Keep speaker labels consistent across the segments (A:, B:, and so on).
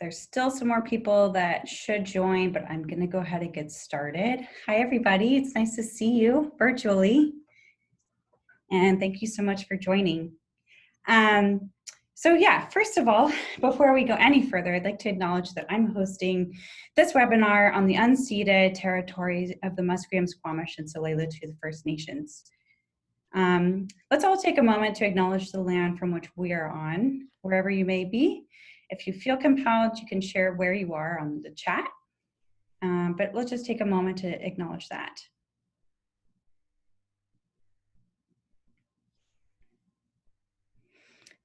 A: there's still some more people that should join, but I'm going to go ahead and get started. Hi, everybody. It's nice to see you virtually. And thank you so much for joining. So yeah, first of all, before we go any further, I'd like to acknowledge that I'm hosting this webinar on the unceded territories of the Musqueam, Squamish, and Tsleil-Waututh First Nations. Let's all take a moment to acknowledge the land from which we are on, wherever you may be. If you feel compelled, you can share where you are on the chat, but let's just take a moment to acknowledge that.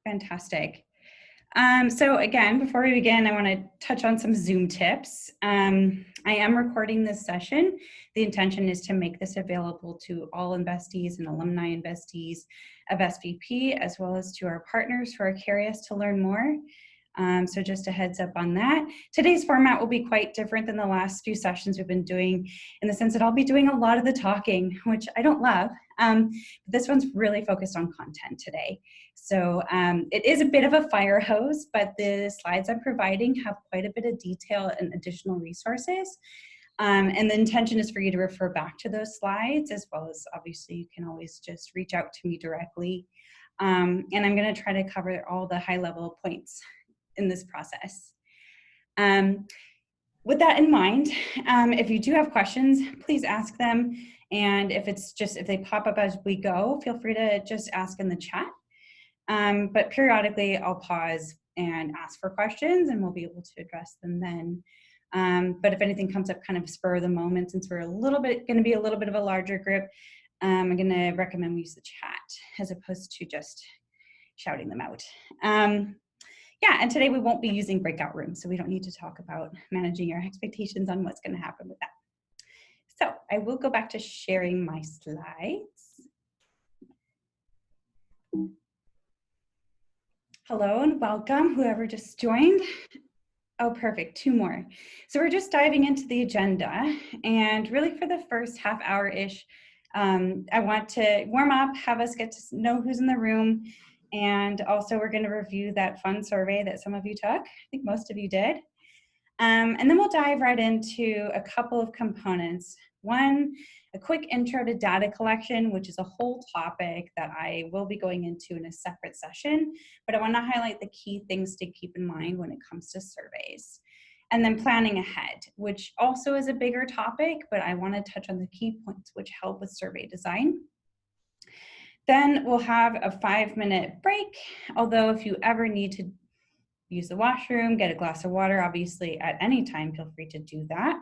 A: Fantastic. So again, before we begin, I want to touch on some Zoom tips. I am recording this session. The intention is to make this available to all investees and alumni investees of SVP, as well as to our partners who are curious to learn more. So just a heads up on that. Today's format will be quite different than the last few sessions we've been doing, in the sense that I'll be doing a lot of the talking, which I don't love. This one's really focused on content today. So it is a bit of a fire hose, but the slides I'm providing have quite a bit of detail and additional resources. And the intention is for you to refer back to those slides, as well as obviously you can always just reach out to me directly. And I'm going to try to cover all the high level points in this process. With that in mind, if you do have questions, please ask them. And if they pop up as we go, feel free to just ask in the chat. But periodically I'll pause and ask for questions and we'll be able to address them then. But if anything comes up kind of spur of the moment, since we're going to be a little bit of a larger group, I'm going to recommend we use the chat as opposed to just shouting them out. Yeah, and today we won't be using breakout rooms, so we don't need to talk about managing your expectations on what's going to happen with that. So I will go back to sharing my slides. Hello and welcome, whoever just joined. Oh, perfect, 2 more. So we're just diving into the agenda, and really for the first half hour-ish, I want to warm up, have us get to know who's in the room, and also we're going to review that fun survey that some of you took. I think most of you did. And then we'll dive right into a couple of components. One, a quick intro to data collection, which is a whole topic that I will be going into in a separate session, but I want to highlight the key things to keep in mind when it comes to surveys. And then planning ahead, which also is a bigger topic, but I want to touch on the key points which help with survey design. Then we'll have a 5-minute break, although if you ever need to use the washroom, get a glass of water, obviously at any time, feel free to do that.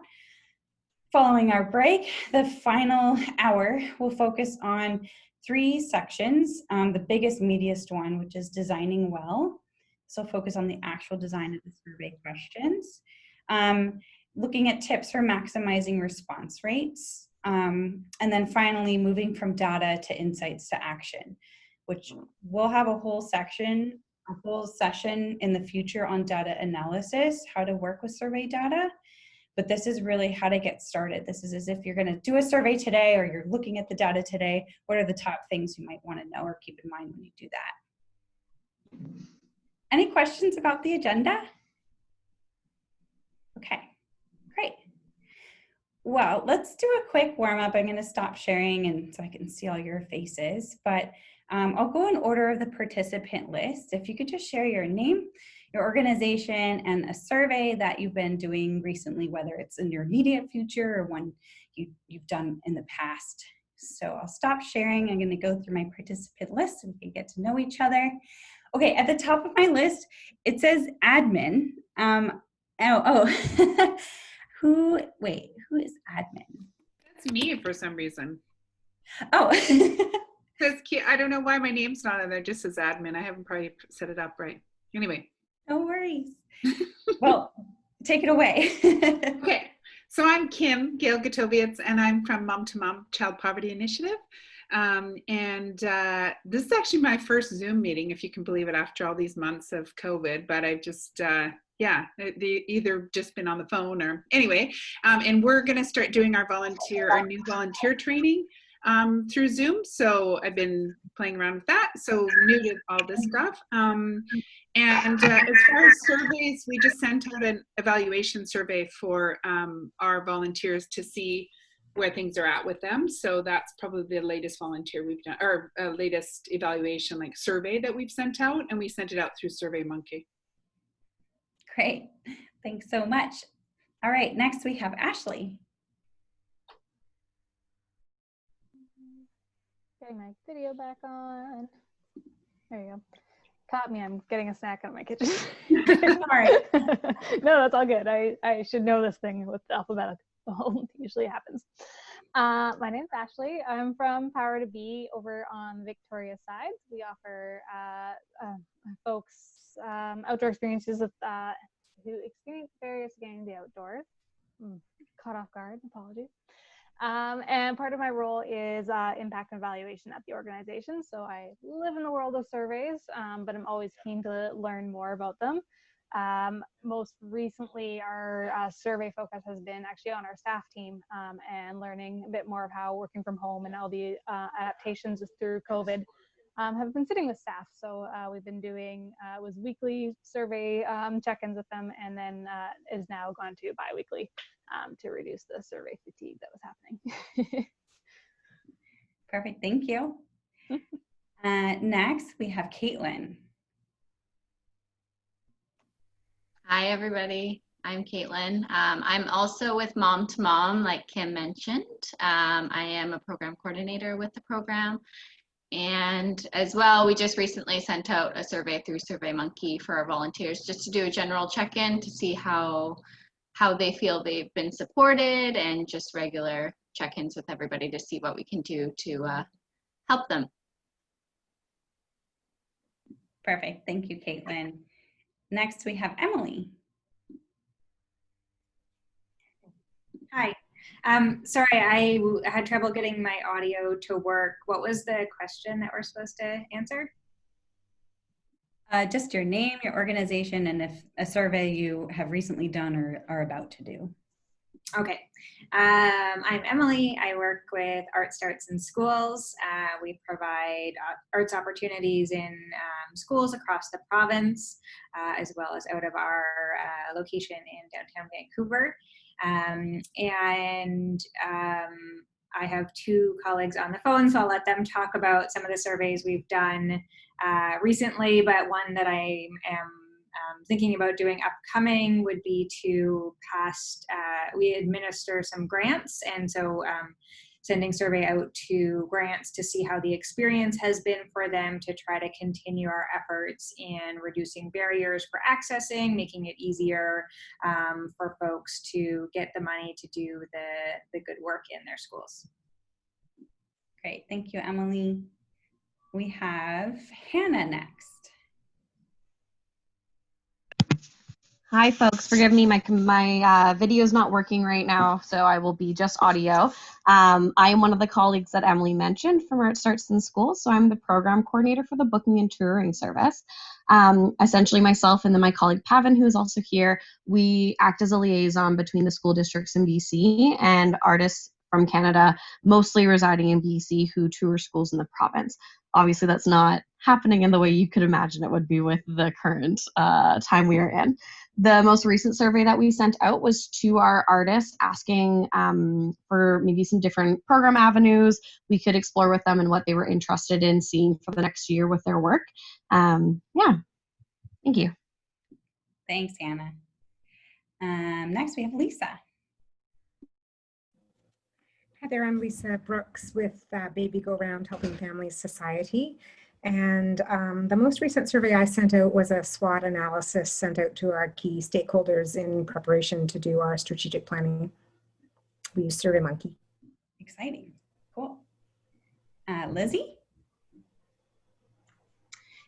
A: Following our break, the final hour will focus on 3 sections. The biggest, meatiest one, which is designing well. So focus on the actual design of the survey questions. Looking at tips for maximizing response rates. And then finally, moving from data to insights to action, which we'll have a whole session in the future on data analysis, how to work with survey data. But this is really how to get started. This is as if you're going to do a survey today or you're looking at the data today. What are the top things you might want to know or keep in mind when you do that? Any questions about the agenda? Okay, great. Well, let's do a quick warm up. I'm going to stop sharing and so I can see all your faces, but I'll go in order of the participant list. If you could just share your name, your organization, and a survey that you've been doing recently, whether it's in your immediate future or one you've done in the past. So I'll stop sharing. I'm going to go through my participant list so we can get to know each other. Okay, at the top of my list, it says admin. Who is admin?
B: That's me for some reason.
A: Oh.
B: I don't know why my name's not on there, just says admin. I haven't probably set it up right. Anyway.
A: No worries. Well, take it away.
B: Okay, so I'm Kim Gail Gatovitz, and I'm from Mom to Mom Child Poverty Initiative. This is actually my first Zoom meeting, if you can believe it, after all these months of COVID, but I've just, they either just been on the phone or anyway, and we're going to start doing our new volunteer training through Zoom. So I've been playing around with that. So new to all this stuff. And as far as surveys, we just sent out an evaluation survey for our volunteers to see where things are at with them. So that's probably the latest volunteer we've done, or latest evaluation like survey that we've sent out, and we sent it out through SurveyMonkey.
A: Great, thanks so much. All right, next we have Ashley.
C: Getting my video back on. There you go. Caught me, I'm getting a snack out of my kitchen.
A: Sorry.
C: No, that's all good. I should know this thing with alphabetical. It usually happens. My name's Ashley. I'm from Power to Be over on the Victoria side. We offer folks outdoor experiences with, who experience various getting in the outdoors. Caught off guard, apologies. And part of my role is impact and evaluation at the organization. So I live in the world of surveys, but I'm always keen to learn more about them. Most recently, our survey focus has been actually on our staff team and learning a bit more of how working from home and all the adaptations through COVID have been sitting with staff. So we've been doing was weekly survey check-ins with them, and then is now gone to bi-weekly to reduce the survey fatigue that was happening.
A: Perfect, thank you. Next, we have Caitlin.
D: Hi, everybody. I'm Caitlin. I'm also with Mom to Mom, like Kim mentioned. I am a program coordinator with the program. And as well, we just recently sent out a survey through SurveyMonkey for our volunteers just to do a general check-in to see how they feel they've been supported, and just regular check-ins with everybody to see what we can do to help them.
A: Perfect, thank you, Caitlin. Next, we have Emily.
E: Hi. Sorry, I had trouble getting my audio to work. What was the question that we're supposed to answer?
A: Just your name, your organization, and if a survey you have recently done or are about to do.
E: Okay. I'm Emily. I work with Art Starts in Schools. We provide arts opportunities in schools across the province, as well as out of our location in downtown Vancouver. I have two colleagues on the phone, so I'll let them talk about some of the surveys we've done recently, but one that I am thinking about doing upcoming would be to we administer some grants, and so sending survey out to grants to see how the experience has been for them, to try to continue our efforts in reducing barriers for accessing, making it easier for folks to get the money to do the good work in their schools.
A: Great, thank you, Emily. We have Hannah next.
F: Hi folks, forgive me, my video is not working right now, so I will be just audio. I am one of the colleagues that Emily mentioned from Art Starts in School, so I'm the program coordinator for the booking and touring service. Essentially myself and then my colleague Pavan, who is also here, we act as a liaison between the school districts in BC and artists from Canada, mostly residing in BC, who tour schools in the province. Obviously that's not happening in the way you could imagine it would be with the current time we are in. The most recent survey that we sent out was to our artists, asking for maybe some different program avenues we could explore with them and what they were interested in seeing for the next year with their work. Yeah, thank you.
A: Thanks, Hannah. Next, we have Lisa.
G: Hi there, I'm Lisa Brooks with Baby Go Round Helping Families Society. And the most recent survey I sent out was a SWOT analysis sent out to our key stakeholders in preparation to do our strategic planning. We use SurveyMonkey.
A: Exciting, cool. Lizzie?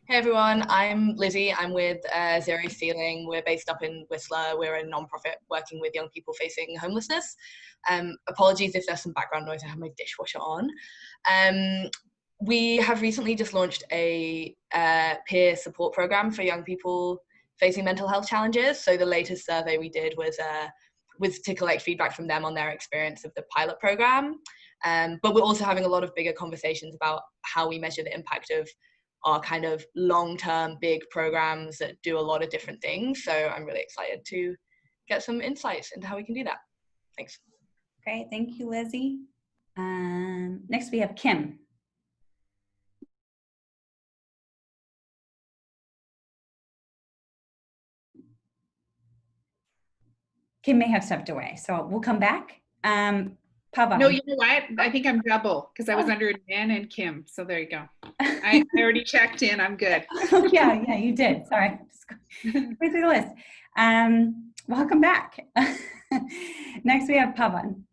H: Hey everyone, I'm Lizzie. I'm with Zero Ceiling. We're based up in Whistler. We're a non-profit working with young people facing homelessness. Apologies if there's some background noise. I have my dishwasher on. We have recently just launched a peer support program for young people facing mental health challenges. So the latest survey we did was to collect feedback from them on their experience of the pilot program. But we're also having a lot of bigger conversations about how we measure the impact of are kind of long-term big programs that do a lot of different things. So I'm really excited to get some insights into how we can do that. Thanks.
A: Great, thank you, Lizzie. Next we have Kim. Kim may have stepped away, so we'll come back. Pavan.
B: No, you know what? I think I'm double because I was under Dan and Kim. So there you go. I already checked in. I'm good.
A: yeah, you did. Sorry. Just going through the list. Welcome back. Next, we have Pavan.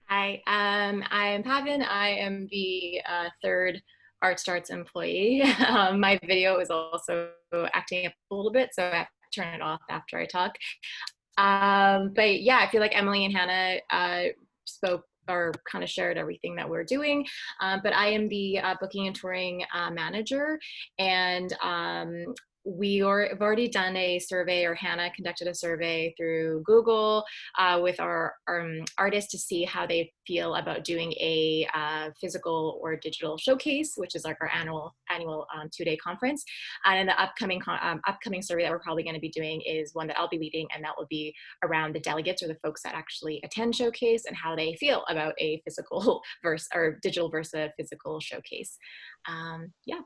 I: Hi, I am Pavan. I am the third Art Starts employee. My video is also acting up a little bit, so I have to turn it off after I talk. But yeah, I feel like Emily and Hannah spoke or kind of shared everything that we're doing. But I am the booking and touring manager, and we've already done a survey, or Hannah conducted a survey through Google with our artists to see how they feel about doing a physical or digital showcase, which is like our annual 2-day conference. And the upcoming survey that we're probably going to be doing is one that I'll be leading, and that will be around the delegates or the folks that actually attend showcase and how they feel about a physical versus or digital versus a physical showcase. Yeah.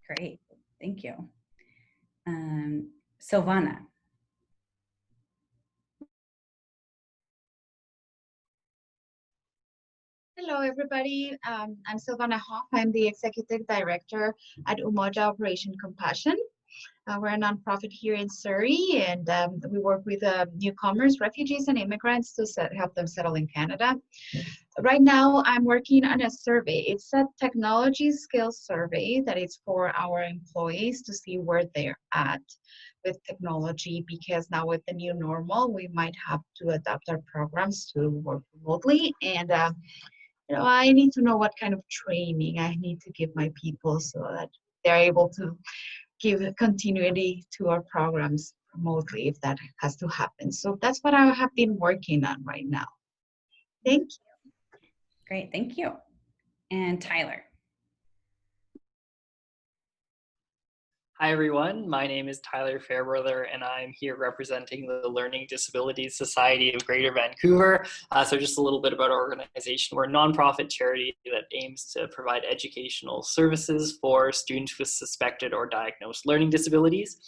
A: Great, thank you. Silvana.
J: Hello, everybody. I'm Silvana Hoff. I'm the Executive Director at Umoja Operation Compassion. We're a nonprofit here in Surrey, and we work with newcomers, refugees, and immigrants to help them settle in Canada. Right now, I'm working on a survey. It's a technology skills survey that is for our employees to see where they're at with technology, because now with the new normal, we might have to adapt our programs to work remotely. And you know, I need to know what kind of training I need to give my people so that they're able to give continuity to our programs remotely if that has to happen. So that's what I have been working on right now. Thank you.
A: Great, thank you. And Tyler.
K: Hi everyone, my name is Tyler Fairbrother, and I'm here representing the Learning Disabilities Society of Greater Vancouver. So just a little bit about our organization. We're a nonprofit charity that aims to provide educational services for students with suspected or diagnosed learning disabilities.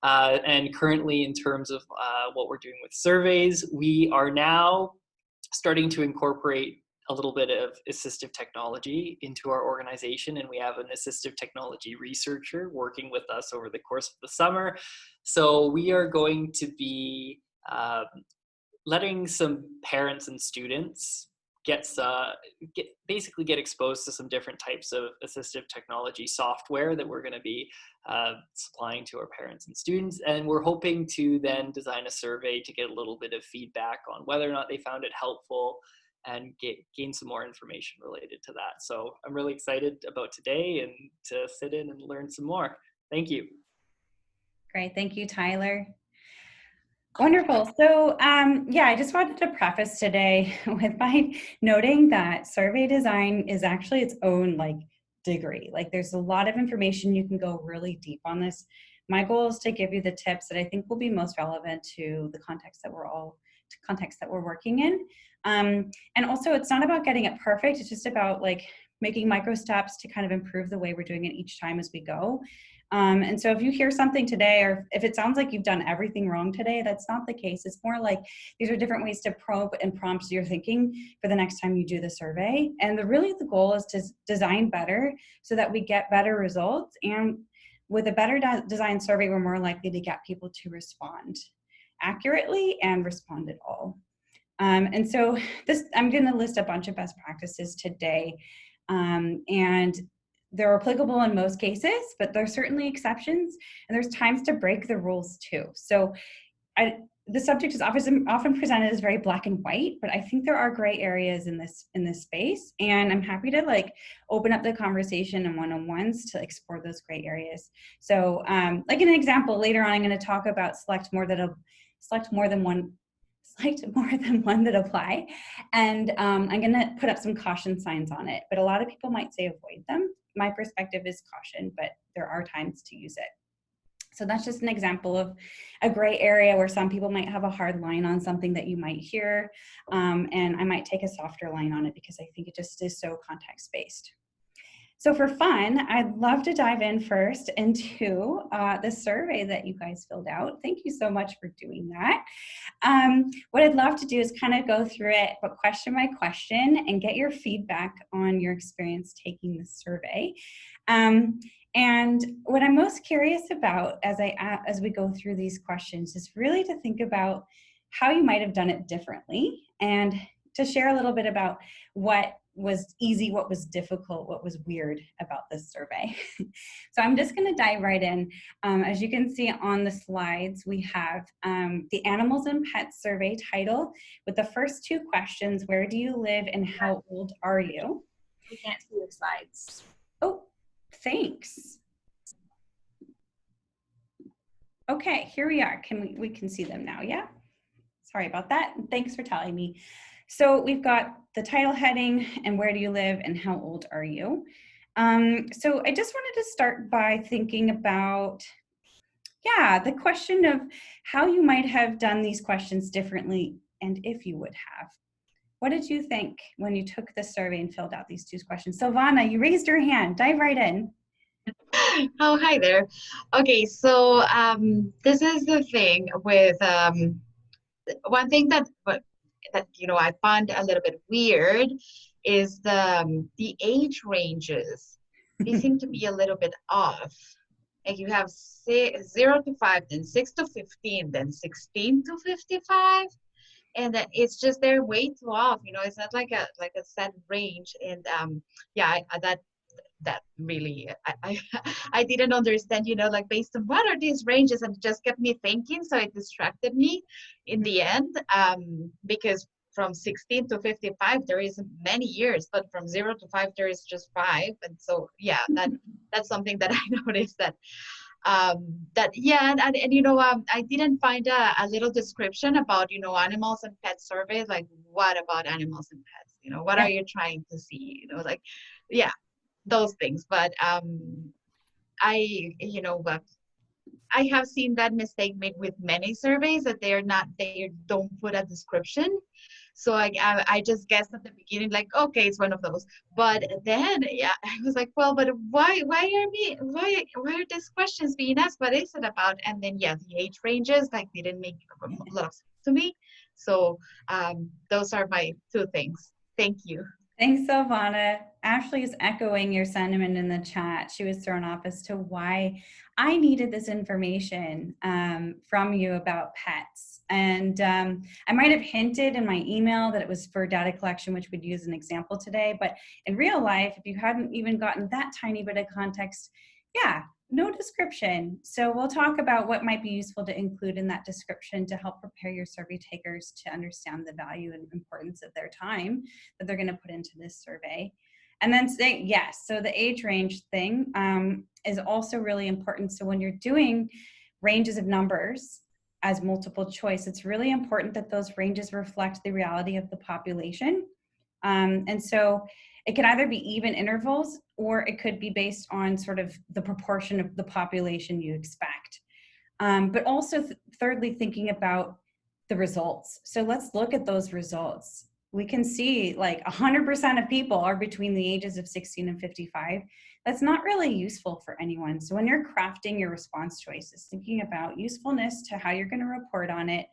K: And currently, in terms of what we're doing with surveys, we are now starting to incorporate a little bit of assistive technology into our organization, and we have an assistive technology researcher working with us over the course of the summer. So we are going to be letting some parents and students basically get exposed to some different types of assistive technology software that we're going to be supplying to our parents and students, and we're hoping to then design a survey to get a little bit of feedback on whether or not they found it helpful and gain some more information related to that. So I'm really excited about today and to sit in and learn some more. Thank you.
A: Great, thank you, Tyler. Wonderful. So yeah, I just wanted to preface today with by noting that survey design is actually its own degree. There's a lot of information, you can go really deep on this. My goal is to give you the tips that I think will be most relevant to the context that we're working in. And also, it's not about getting it perfect. It's just about making micro steps to kind of improve the way we're doing it each time as we go. And so if you hear something today, or if it sounds like you've done everything wrong today, that's not the case. It's more like these are different ways to probe and prompt your thinking for the next time you do the survey. And really the goal is to design better so that we get better results. And with a better designed survey, we're more likely to get people to respond accurately and respond at all. And so I'm going to list a bunch of best practices today, and they're applicable in most cases, but there's certainly exceptions, and there's times to break the rules too. So the subject is often presented as very black and white, but I think there are gray areas in this space, and I'm happy to open up the conversation in one-on-ones to explore those gray areas. So like an example, later on I'm going to talk about select more than one that apply, and I'm going to put up some caution signs on it, but a lot of people might say avoid them. my perspective is caution, but there are times to use it. So that's just an example of a gray area where some people might have a hard line on something that you might hear, and I might take a softer line on it because I think it just is so context-based. So for fun, I'd love to dive in first into the survey that you guys filled out. Thank you so much for doing that. What I'd love to do is kind of go through it, but question by question, and get your feedback on your experience taking the survey. And what I'm most curious about as we go through these questions is really to think about how you might have done it differently, and to share a little bit about what was easy, what was difficult, what was weird about this survey. So I'm just going to dive right in. As you can see on the slides, we have the Animals and Pets survey title with the first two questions: where do you live and how old are you?
E: We can't see your slides.
A: Oh, thanks. Okay, here we are. We can see them now, yeah? Sorry about that. Thanks for telling me. So we've got the title heading and where do you live and how old are you? So I just wanted to start by thinking about, the question of how you might have done these questions differently, and if you would have. What did you think when you took the survey and filled out these two questions? Silvana, you raised your hand. Dive right in.
J: Oh, hi there. Okay, so this is the thing with one thing that I find a little bit weird is the age ranges. They seem to be a little bit off. Like you have 0 to 5, then 6 to 15, then 16 to 55. And it's just they're way too off. It's not like a set range. And that really I didn't understand, like based on what are these ranges, and it just kept me thinking, so it distracted me in the end, because from 16 to 55 there is many years, but from 0 to 5 there is just 5. And so that's something that I noticed that I didn't find a little description about animals and pets surveys, like what about animals and pets, what are you trying to see, those things. But I have seen that mistake made with many surveys, that they don't put a description. So I just guessed at the beginning, like, okay, it's one of those. But then, I was like, well, but why are these questions being asked? What is it about? And then, the age ranges, didn't make a lot of sense to me. So those are my two things. Thank you.
A: Thanks, Silvana. Ashley is echoing your sentiment in the chat. She was thrown off as to why I needed this information from you about pets. And I might have hinted in my email that it was for data collection, which we'd use an example today. But in real life, if you hadn't even gotten that tiny bit of context, no description. So we'll talk about what might be useful to include in that description to help prepare your survey takers to understand the value and importance of their time that they're going to put into this survey. And then say, yes, so the age range thing is also really important. So when you're doing ranges of numbers as multiple choice, it's really important that those ranges reflect the reality of the population. And so it can either be even intervals, or it could be based on sort of the proportion of the population you expect. But also thirdly, thinking about the results. So let's look at those results. We can see like 100% of people are between the ages of 16 and 55. That's not really useful for anyone. So when you're crafting your response choices, thinking about usefulness to how you're going to report on it,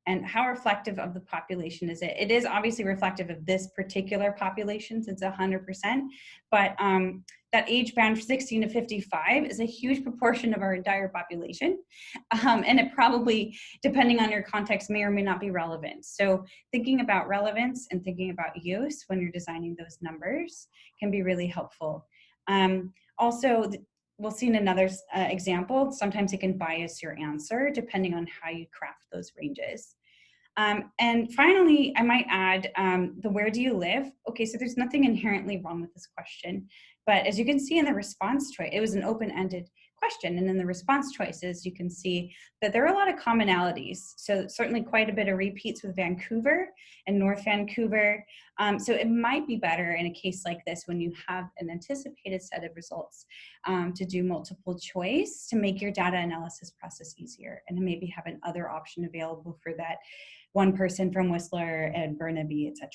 A: and how reflective of the population is it? It is obviously reflective of this particular population, since it's 100%, but that age band 16 to 55 is a huge proportion of our entire population. And it probably, depending on your context, may or may not be relevant. So thinking about relevance and thinking about use when you're designing those numbers can be really helpful. Also, we'll see in another example, sometimes it can bias your answer depending on how you craft those ranges. And finally, I might add the where do you live? Okay, so there's nothing inherently wrong with this question, but as you can see in the response choice, it was an open-ended question. And in the response choices, you can see that there are a lot of commonalities. So certainly quite a bit of repeats with Vancouver and North Vancouver. So it might be better in a case like this when you have an anticipated set of results to do multiple choice to make your data analysis process easier and to maybe have another option available for that one person from Whistler and Burnaby, etc.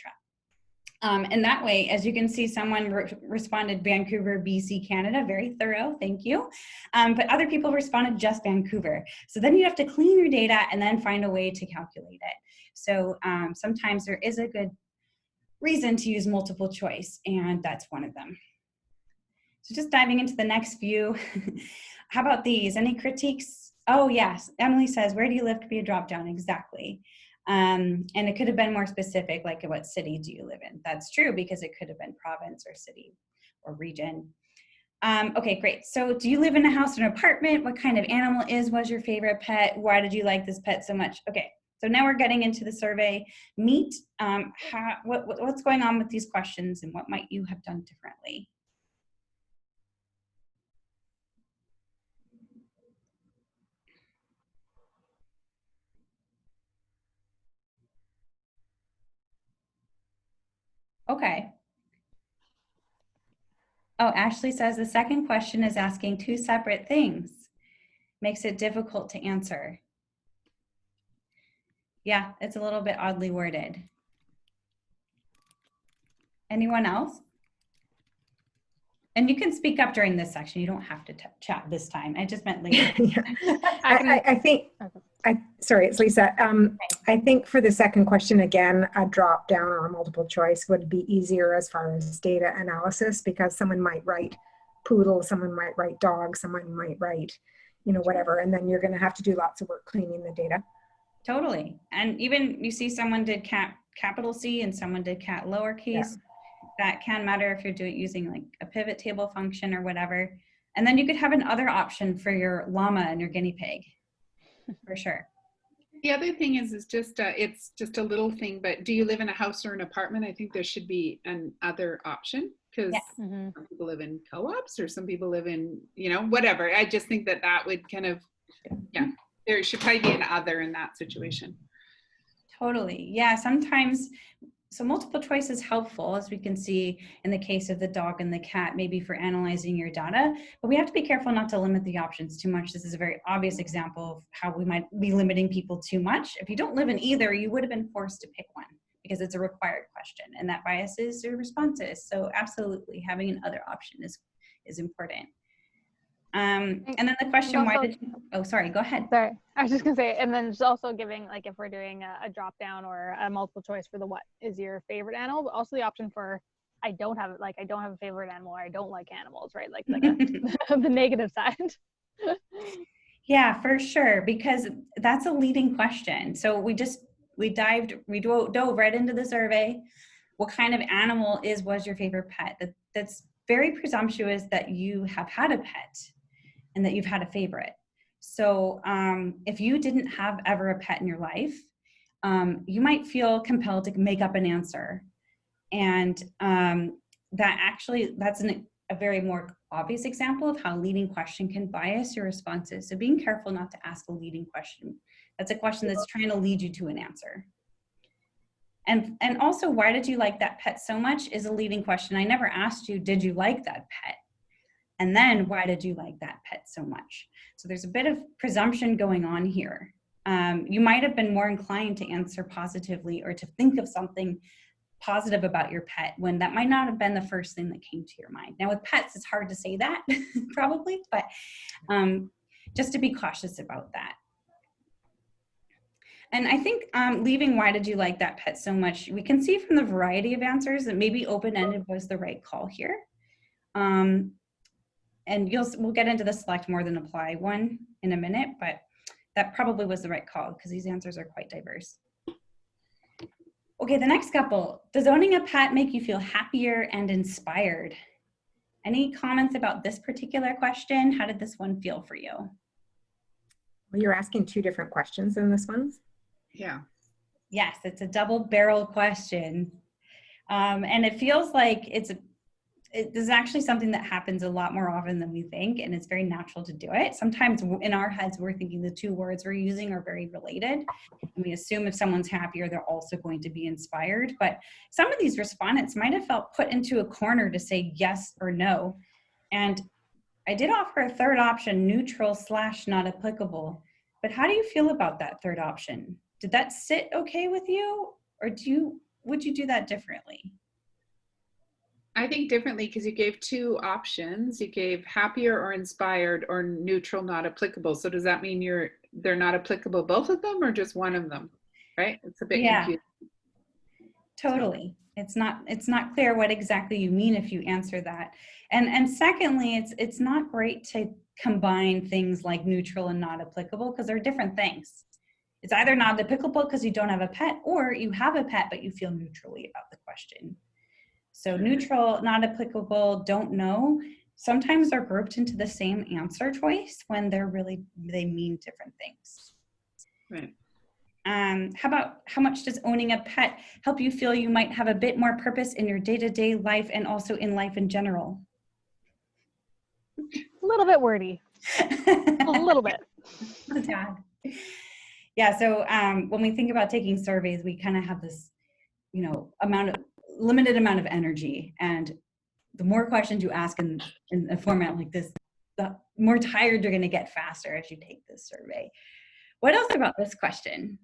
A: And that way, as you can see, someone responded Vancouver, BC, Canada, very thorough, thank you. But other people responded just Vancouver. So then you have to clean your data and then find a way to calculate it. So sometimes there is a good reason to use multiple choice, and that's one of them. So just diving into the next few, how about these? Any critiques? Oh yes, Emily says, where do you live could be a drop down, exactly. And it could have been more specific, like what city do you live in? That's true, because it could have been province or city or region. Okay, great. So do you live in a house or an apartment? What kind of animal was your favorite pet? Why did you like this pet so much? Okay, so now we're getting into the survey. Meet, what's going on with these questions and what might you have done differently? Okay. Oh, Ashley says the second question is asking two separate things. Makes it difficult to answer. Yeah, it's a little bit oddly worded. Anyone else? And you can speak up during this section. You don't have to chat this time. I just meant later.
G: I think, sorry, it's Lisa. I think for the second question, again, a drop down or a multiple choice would be easier as far as data analysis, because someone might write poodle, someone might write dog, someone might write, you know, whatever. And then you're going to have to do lots of work cleaning the data.
A: Totally. And even you see someone did cat capital C and someone did cat lowercase. Yeah. That can matter if you're using like a pivot table function or whatever. And then you could have another option for your llama and your guinea pig, for sure.
B: The other thing is just, it's just a little thing, but do you live in a house or an apartment? I think there should be an other option, because some people live in co-ops or some people live in, you know, whatever. I just think that that would kind of, yeah, there should probably be an other in that situation.
A: Totally. Yeah, sometimes. So multiple choice is helpful, as we can see in the case of the dog and the cat, maybe for analyzing your data, but we have to be careful not to limit the options too much. This is a very obvious example of how we might be limiting people too much. If you don't live in either, you would have been forced to pick one because it's a required question, and that biases your responses. So absolutely, having another option is important. And then the question, why did you, oh, sorry, go ahead.
C: Sorry, I was just gonna say, and then just also giving, like, if we're doing a drop down or a multiple choice for the what is your favorite animal, but also the option for I don't have a favorite animal, or I don't like animals, right? Like the negative side.
A: Yeah, for sure, because that's a leading question. So we dove right into the survey. What kind of animal was your favorite pet? That's very presumptuous that you have had a pet and that you've had a favorite. So if you didn't have ever a pet in your life, you might feel compelled to make up an answer. And that's a very more obvious example of how a leading question can bias your responses. So being careful not to ask a leading question. That's a question that's trying to lead you to an answer. And also, why did you like that pet so much is a leading question. I never asked you, did you like that pet? And then, why did you like that pet so much? So there's a bit of presumption going on here. You might have been more inclined to answer positively or to think of something positive about your pet when that might not have been the first thing that came to your mind. Now with pets, it's hard to say that probably, but just to be cautious about that. And I think leaving why did you like that pet so much, we can see from the variety of answers that maybe open-ended was the right call here. And we'll get into the select more than apply one in a minute, but that probably was the right call because these answers are quite diverse. Okay, the next couple. Does owning a pet make you feel happier and inspired? Any comments about this particular question? How did this one feel for you?
G: Well, you're asking two different questions in this one.
B: Yeah.
A: Yes, it's a double-barrel question. And it feels like it's this is actually something that happens a lot more often than we think, and it's very natural to do it. Sometimes in our heads, we're thinking the two words we're using are very related, and we assume if someone's happier, they're also going to be inspired. But some of these respondents might have felt put into a corner to say yes or no. And I did offer a third option, neutral / not applicable. But how do you feel about that third option? Did that sit okay with you, or would you do that differently?
B: I think differently because you gave two options. You gave happier or inspired or neutral, not applicable. So does that mean they're not applicable, both of them, or just one of them? Right? It's a bit confusing.
A: Totally. It's not clear what exactly you mean if you answer that. And secondly, it's not great to combine things like neutral and not applicable because they're different things. It's either not applicable because you don't have a pet, or you have a pet but you feel neutrally about the question. So neutral, not applicable, don't know, sometimes they're grouped into the same answer choice when they mean different things.
B: Right.
A: How much does owning a pet help you feel you might have a bit more purpose in your day-to-day life and also in life in general?
C: A little bit wordy. A little bit.
A: Yeah, so when we think about taking surveys, we kind of have this, limited amount of energy, and the more questions you ask in a format like this, the more tired you're going to get faster as you take this survey. What else about this question?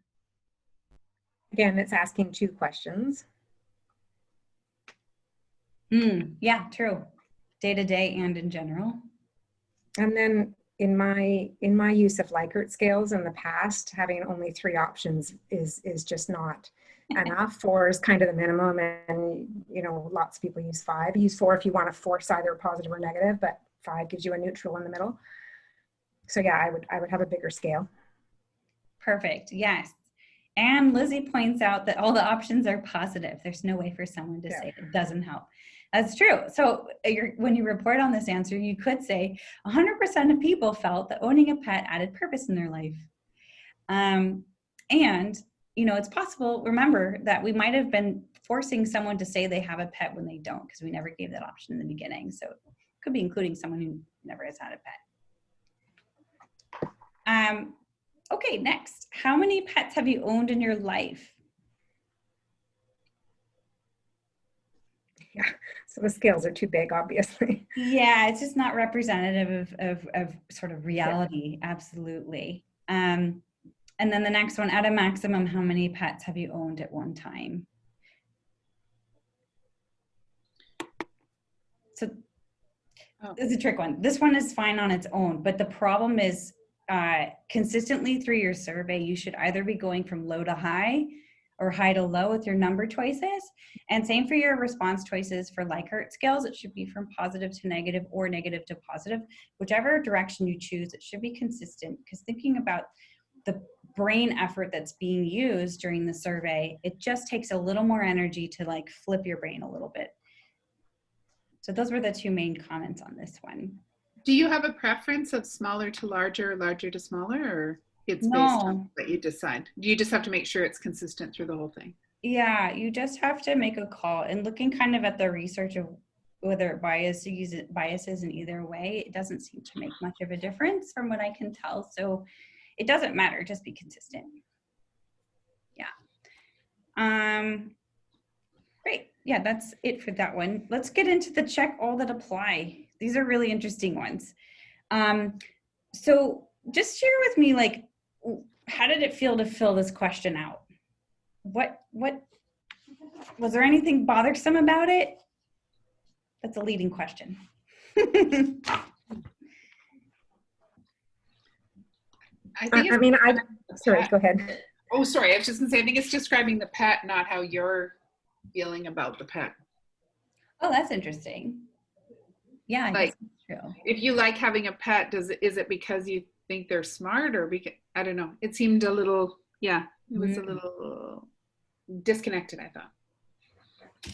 G: Again, it's asking two questions.
A: Yeah, true. Day to day and in general.
G: And then in my use of Likert scales in the past, having only 3 options is just not enough. 4 is kind of the minimum, and lots of people use 5. Use 4 if you want to force either positive or negative, but 5 gives you a neutral in the middle. So yeah, I would have a bigger scale.
A: Perfect. Yes. And Lizzie points out that all the options are positive. There's no way for someone to say it doesn't help. That's true. So when you report on this answer, you could say 100% of people felt that owning a pet added purpose in their life. And, it's possible, remember, that we might have been forcing someone to say they have a pet when they don't, because we never gave that option in the beginning. So it could be including someone who never has had a pet. Okay, next. How many pets have you owned in your life?
G: Yeah, so the scales are too big, obviously.
A: Yeah, it's just not representative of sort of reality. Yeah. Absolutely. And then the next one, at a maximum, how many pets have you owned at one time? So this is a trick one. This one is fine on its own, but the problem is consistently through your survey, you should either be going from low to high or high to low with your number choices. And same for your response choices for Likert scales. It should be from positive to negative or negative to positive. Whichever direction you choose, it should be consistent, because thinking about the brain effort that's being used during the survey, it just takes a little more energy to like flip your brain a little bit. So those were the 2 main comments on this one.
B: Do you have a preference of smaller to larger, larger to smaller, or it's based on what you decide? Do you just have to make sure it's consistent through the whole thing?
A: Yeah, you just have to make a call, and looking kind of at the research of whether it biases in either way, it doesn't seem to make much of a difference from what I can tell. So it doesn't matter, just be consistent. Yeah. Great. Yeah, that's it for that one. Let's get into the check all that apply. These are really interesting ones. So just share with me, like, how did it feel to fill this question out? What was there anything bothersome about it? That's a leading question.
G: Sorry, go ahead.
B: Oh, sorry. I was just gonna say, I think it's describing the pet, not how you're feeling about the pet.
A: Oh, that's interesting. Yeah, I guess that's true.
B: If you like having a pet, is it because you think they're smart, or because, I don't know. It seemed a little, it was a little disconnected, I thought.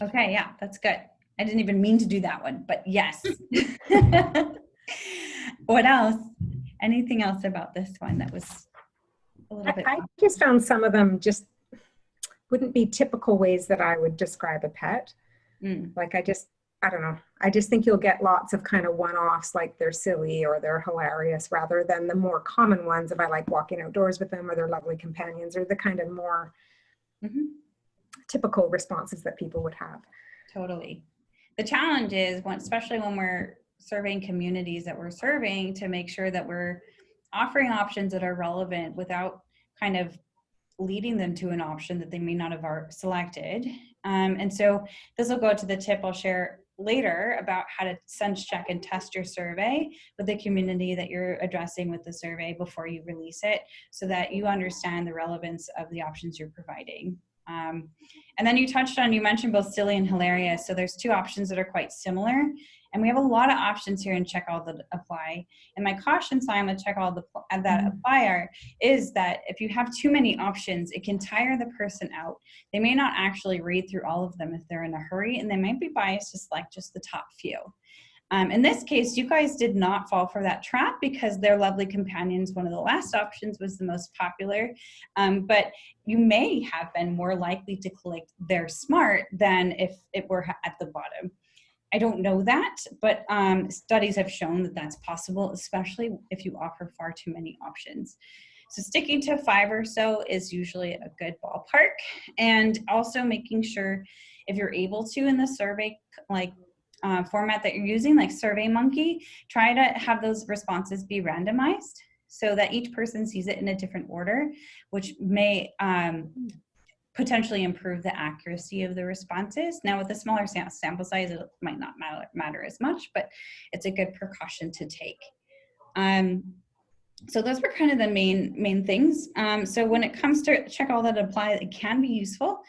A: Okay, yeah, that's good. I didn't even mean to do that one, but yes. What else? Anything else about this one that was a little bit?
G: I just found some of them just wouldn't be typical ways that I would describe a pet. Like I don't know. I just think you'll get lots of kind of one-offs, like they're silly or they're hilarious, rather than the more common ones of I like walking outdoors with them, or they're lovely companions, or the kind of more typical responses that people would have.
A: Totally. The challenge is, especially when we're surveying communities that we're serving, to make sure that we're offering options that are relevant without kind of leading them to an option that they may not have selected. And so this will go to the tip I'll share later about how to sense check and test your survey with the community that you're addressing with the survey before you release it, so that you understand the relevance of the options you're providing. And then you mentioned both silly and hilarious. So there's two options that are quite similar. And we have a lot of options here in check all that apply. And my caution sign with check all that apply is that if you have too many options, it can tire the person out. They may not actually read through all of them if they're in a hurry, and they might be biased to select just the top few. In this case, you guys did not fall for that trap because they're lovely companions. One of the last options was the most popular, but you may have been more likely to click they're smart than if it were at the bottom. I don't know that, but studies have shown that that's possible, especially if you offer far too many options. So sticking to 5 or so is usually a good ballpark, and also making sure if you're able to in the survey, format that you're using, like SurveyMonkey, try to have those responses be randomized so that each person sees it in a different order, which may potentially improve the accuracy of the responses. Now, with a smaller sample size, it might not matter as much, but it's a good precaution to take. So those were kind of the main things. So when it comes to check all that apply, it can be useful,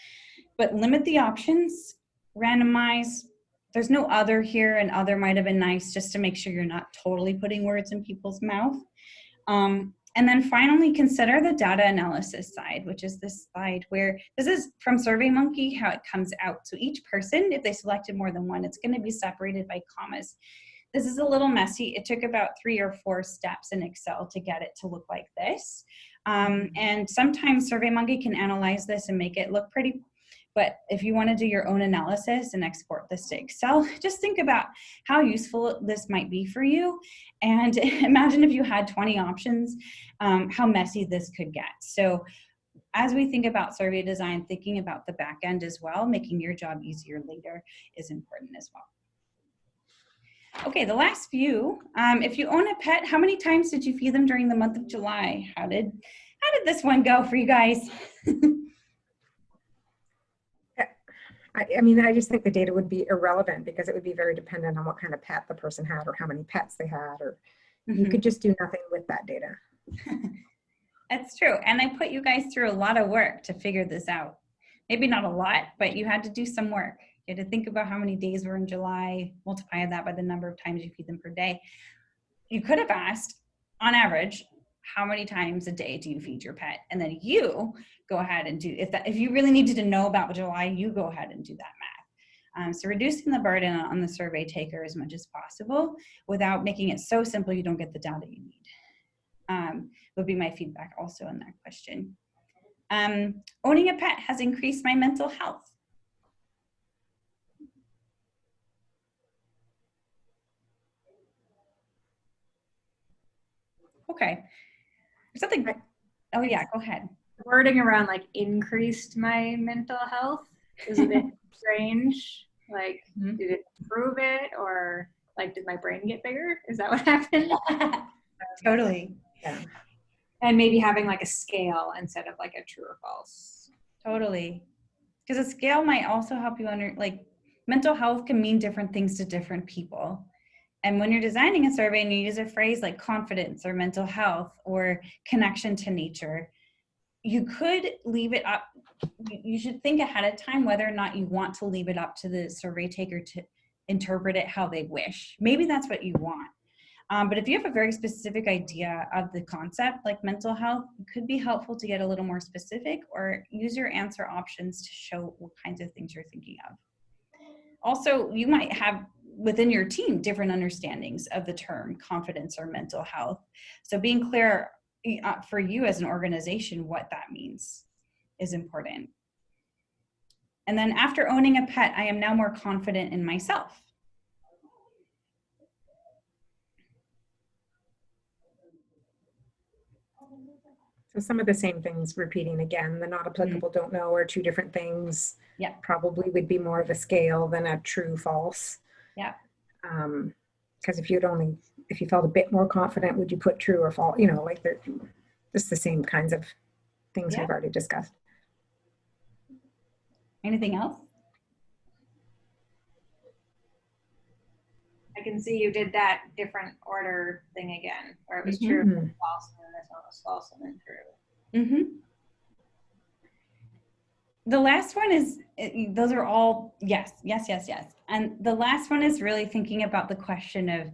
A: but limit the options, randomize. There's no other here, and other might have been nice just to make sure you're not totally putting words in people's mouth. And then finally, consider the data analysis side, which is this slide where this is from SurveyMonkey, how it comes out. So each person, if they selected more than one, it's going to be separated by commas. This is a little messy. It took about 3 or 4 steps in Excel to get it to look like this. And sometimes SurveyMonkey can analyze this and make it look pretty. But if you want to do your own analysis and export this to Excel, just think about how useful this might be for you. And imagine if you had 20 options, how messy this could get. So as we think about survey design, thinking about the back end as well, making your job easier later is important as well. Okay, the last few. If you own a pet, how many times did you feed them during the month of July? How did this one go for you guys?
G: I mean, I just think the data would be irrelevant because it would be very dependent on what kind of pet the person had or how many pets they had, or you could just do nothing with that data.
A: That's true. And I put you guys through a lot of work to figure this out. Maybe not a lot, but you had to do some work. You had to think about how many days were in July, multiply that by the number of times you feed them per day. You could have asked, on average, how many times a day do you feed your pet? And then you go ahead and do, if you really needed to know about July, you go ahead and do that math. So reducing the burden on the survey taker as much as possible without making it so simple you don't get the data you need would be my feedback also in that question. Owning a pet has increased my mental health. Okay. Something. Oh yeah, go ahead.
E: Wording around like increased my mental health is a bit strange. Like, did it improve it, or like did my brain get bigger? Is that what happened?
A: Totally.
E: Yeah. And maybe having like a scale instead of like a true or false.
A: Totally. Because a scale might also help you mental health can mean different things to different people. And when you're designing a survey and you use a phrase like confidence or mental health or connection to nature, you could leave it up. You should think ahead of time whether or not you want to leave it up to the survey taker to interpret it how they wish. Maybe that's what you want. But if you have a very specific idea of the concept, like mental health, it could be helpful to get a little more specific or use your answer options to show what kinds of things you're thinking of. Also, you might have within your team different understandings of the term confidence or mental health. So being clear for you as an organization what that means is important. And then after owning a pet, I am now more confident in myself.
G: So some of the same things repeating again, the not applicable, don't know are two different things.
A: Yeah.
G: Probably would be more of a scale than a true false.
A: Yeah.
G: Because if you felt a bit more confident, would you put true or false? You know, like they're just the same kinds of things we've already discussed.
A: Anything else?
E: I can see you did that different order thing again, where it was true, and then false, and then this one was false, and then true.
A: The last one is, those are all yes, yes, yes, yes. And the last one is really thinking about the question of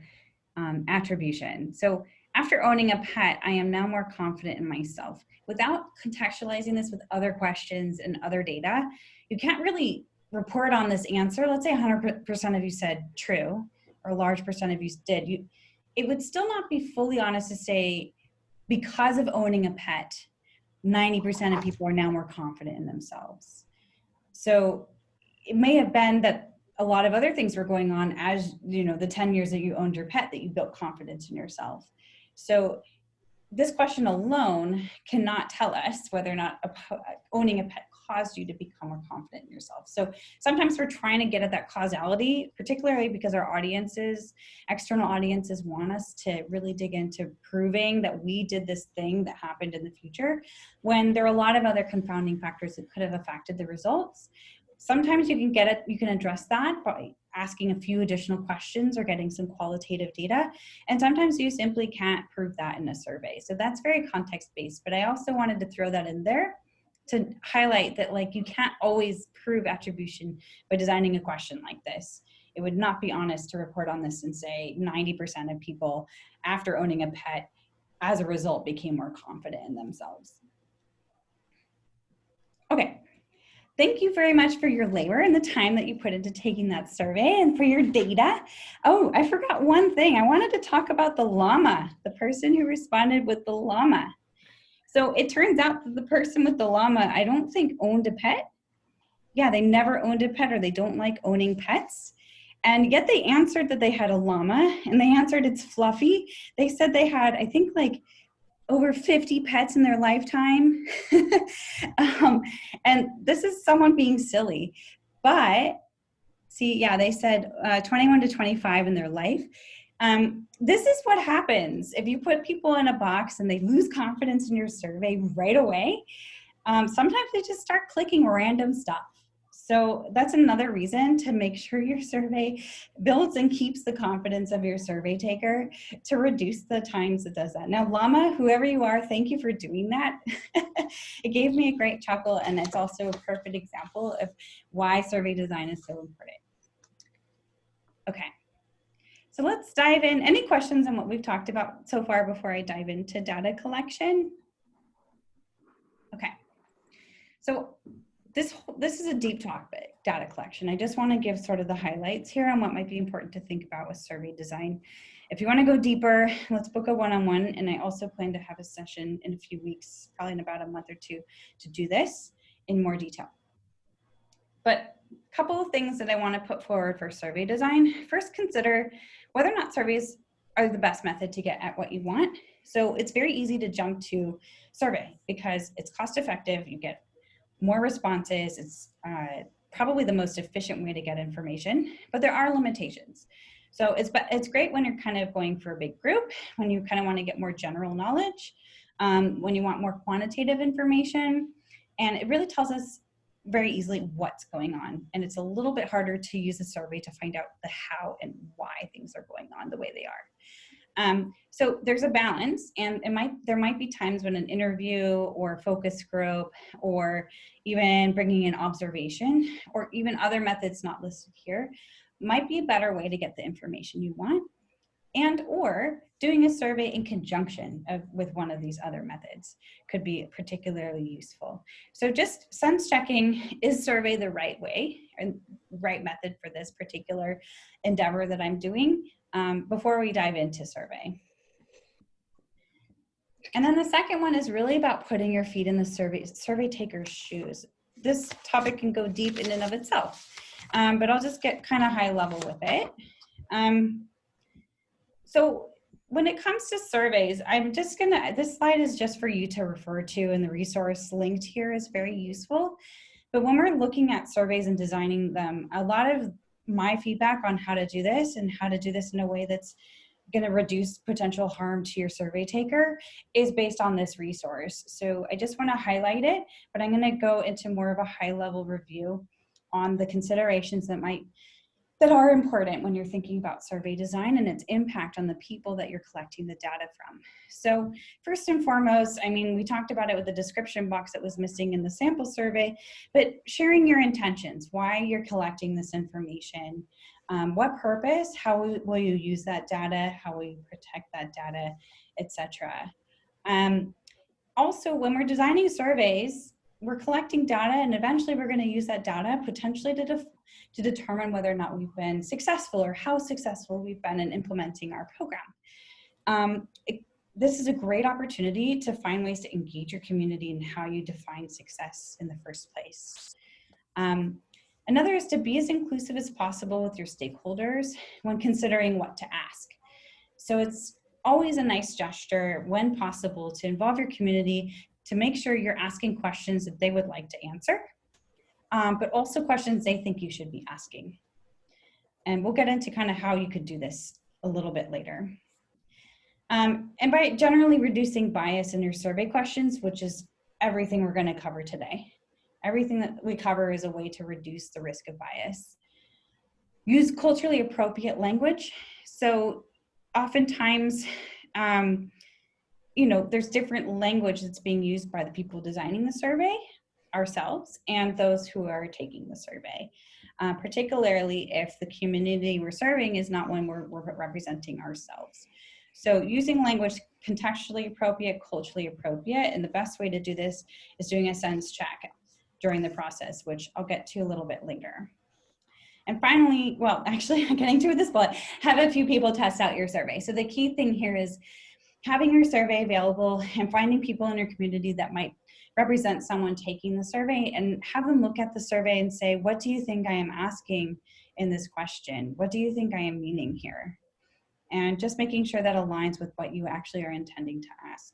A: attribution. So after owning a pet, I am now more confident in myself. Without contextualizing this with other questions and other data, you can't really report on this answer. Let's say 100% of you said true, or a large percent of you did. It would still not be fully honest to say, because of owning a pet, 90% of people are now more confident in themselves. So it may have been that a lot of other things were going on as, you know, the 10 years that you owned your pet, that you built confidence in yourself. So this question alone cannot tell us whether or not owning a pet caused you to become more confident in yourself. So sometimes we're trying to get at that causality, particularly because our audiences, external audiences, want us to really dig into proving that we did this thing that happened in the future, when there are a lot of other confounding factors that could have affected the results. Sometimes you can address that by asking a few additional questions or getting some qualitative data. And sometimes you simply can't prove that in a survey. So that's very context-based, but I also wanted to throw that in there to highlight that, like, you can't always prove attribution by designing a question like this. It would not be honest to report on this and say 90% of people after owning a pet as a result became more confident in themselves. Okay. Thank you very much for your labor and the time that you put into taking that survey and for your data. Oh, I forgot one thing. I wanted to talk about the llama, the person who responded with the llama. So it turns out that the person with the llama, I don't think owned a pet. Yeah, they never owned a pet, or they don't like owning pets. And yet they answered that they had a llama, and they answered it's fluffy. They said they had, I think, like over 50 pets in their lifetime. And this is someone being silly. But see, yeah, they said 21 to 25 in their life. This is what happens if you put people in a box and they lose confidence in your survey right away. Sometimes they just start clicking random stuff. So that's another reason to make sure your survey builds and keeps the confidence of your survey taker, to reduce the times it does that. Now, llama, whoever you are, thank you for doing that. It gave me a great chuckle, and it's also a perfect example of why survey design is so important. Okay. So let's dive in. Any questions on what we've talked about so far before I dive into data collection? Okay. So this is a deep topic, data collection. I just want to give sort of the highlights here on what might be important to think about with survey design. If you want to go deeper, let's book a one-on-one. And I also plan to have a session in a few weeks, probably in about a month or two, to do this in more detail. But a couple of things that I want to put forward for survey design. First, consider whether or not surveys are the best method to get at what you want. So it's very easy to jump to survey because it's cost effective, you get more responses, it's probably the most efficient way to get information, but there are limitations. So it's great when you're kind of going for a big group, when you kind of want to get more general knowledge, when you want more quantitative information, and it really tells us very easily what's going on. And it's a little bit harder to use a survey to find out the how and why things are going on the way they are. So there's a balance, and there might be times when an interview or focus group or even bringing in observation or even other methods not listed here might be a better way to get the information you want, and or doing a survey in conjunction with one of these other methods could be particularly useful. So just sense checking, is survey the right way and right method for this particular endeavor that I'm doing before we dive into survey. And then the second one is really about putting your feet in the survey taker's shoes. This topic can go deep in and of itself, but I'll just get kind of high level with it. So when it comes to surveys, I'm just gonna, this slide is just for you to refer to, and the resource linked here is very useful. But when we're looking at surveys and designing them, a lot of my feedback on how to do this and how to do this in a way that's gonna reduce potential harm to your survey taker is based on this resource. So I just wanna highlight it, but I'm gonna go into more of a high level review on the considerations that are important when you're thinking about survey design and its impact on the people that you're collecting the data from. So first and foremost, I mean, we talked about it with the description box that was missing in the sample survey, but sharing your intentions, why you're collecting this information, what purpose, how will you use that data, how will you protect that data, etc. Also, when we're designing surveys, we're collecting data, and eventually we're going to use that data potentially to determine whether or not we've been successful or how successful we've been in implementing our program. This is a great opportunity to find ways to engage your community in how you define success in the first place. Another is to be as inclusive as possible with your stakeholders when considering what to ask. So it's always a nice gesture when possible to involve your community, to make sure you're asking questions that they would like to answer, but also questions they think you should be asking. And we'll get into kind of how you could do this a little bit later. And by generally reducing bias in your survey questions, which is everything we're going to cover today. Everything that we cover is a way to reduce the risk of bias. Use culturally appropriate language. So oftentimes, you know, there's different language that's being used by the people designing the survey, ourselves, and those who are taking the survey, particularly if the community we're serving is not one we're representing ourselves. So using language contextually appropriate, culturally appropriate, and the best way to do this is doing a sense check during the process, which I'll get to a little bit later. And finally, well, actually, I'm getting to this bullet, have a few people test out your survey. So the key thing here is having your survey available and finding people in your community that might represent someone taking the survey, and have them look at the survey and say, what do you think I am asking in this question? What do you think I am meaning here? And just making sure that aligns with what you actually are intending to ask.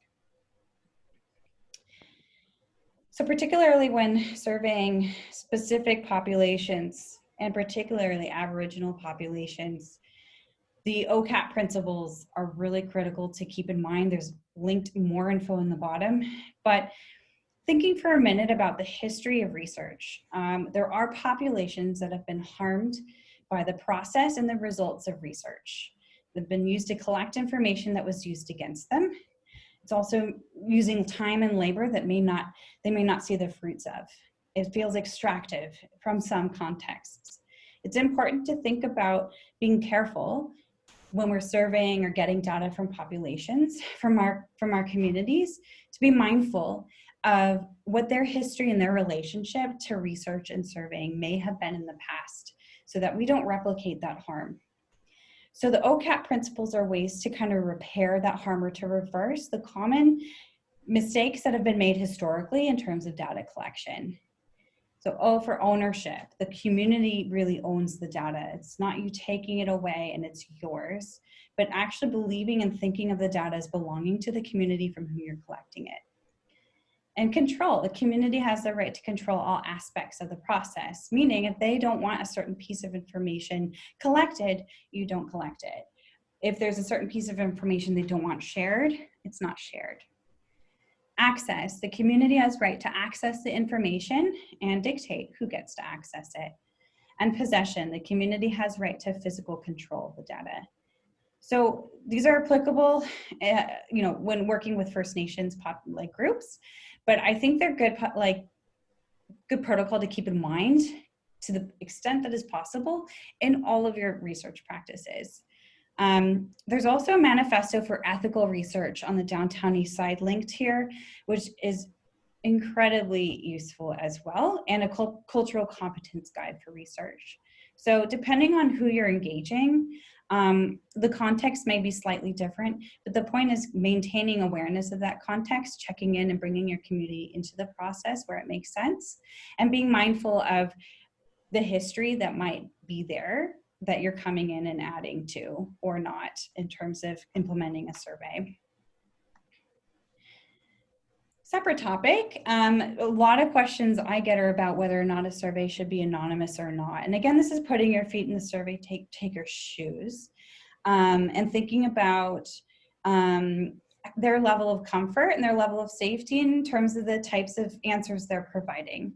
A: So particularly when surveying specific populations, and particularly Aboriginal populations, the OCAP principles are really critical to keep in mind. There's linked more info in the bottom, but thinking for a minute about the history of research, there are populations that have been harmed by the process and the results of research. They've been used to collect information that was used against them. It's also using time and labor that they may not see the fruits of. It feels extractive from some contexts. It's important to think about being careful when we're surveying or getting data from populations, from our communities, to be mindful of what their history and their relationship to research and surveying may have been in the past, so that we don't replicate that harm. So the OCAP principles are ways to kind of repair that harm or to reverse the common mistakes that have been made historically in terms of data collection. So O for ownership. The community really owns the data. It's not you taking it away and it's yours, but actually believing and thinking of the data as belonging to the community from whom you're collecting it. And control. The community has the right to control all aspects of the process, meaning if they don't want a certain piece of information collected, you don't collect it. If there's a certain piece of information they don't want shared, it's not shared. Access. The community has right to access the information and dictate who gets to access it. And possession. The community has right to physical control of the data. So these are applicable, you know, when working with First Nations groups, but I think they're good protocol to keep in mind to the extent that is possible in all of your research practices. There's also a manifesto for ethical research on the Downtown East Side linked here, which is incredibly useful as well, and a cultural competence guide for research. So depending on who you're engaging, the context may be slightly different, but the point is maintaining awareness of that context, checking in and bringing your community into the process where it makes sense, and being mindful of the history that might be there that you're coming in and adding to or not in terms of implementing a survey. Separate topic, a lot of questions I get are about whether or not a survey should be anonymous or not. And again, this is putting your feet in the survey taker's shoes and thinking about their level of comfort and their level of safety in terms of the types of answers they're providing.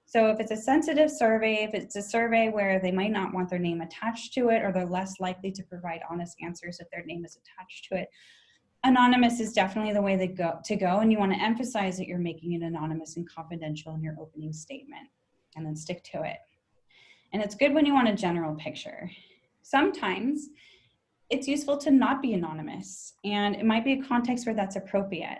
A: So if it's a sensitive survey, if it's a survey where they might not want their name attached to it, or they're less likely to provide honest answers if their name is attached to it, anonymous is definitely the way to go, and you want to emphasize that you're making it anonymous and confidential in your opening statement, and then stick to it. And it's good when you want a general picture. Sometimes it's useful to not be anonymous, and it might be a context where that's appropriate.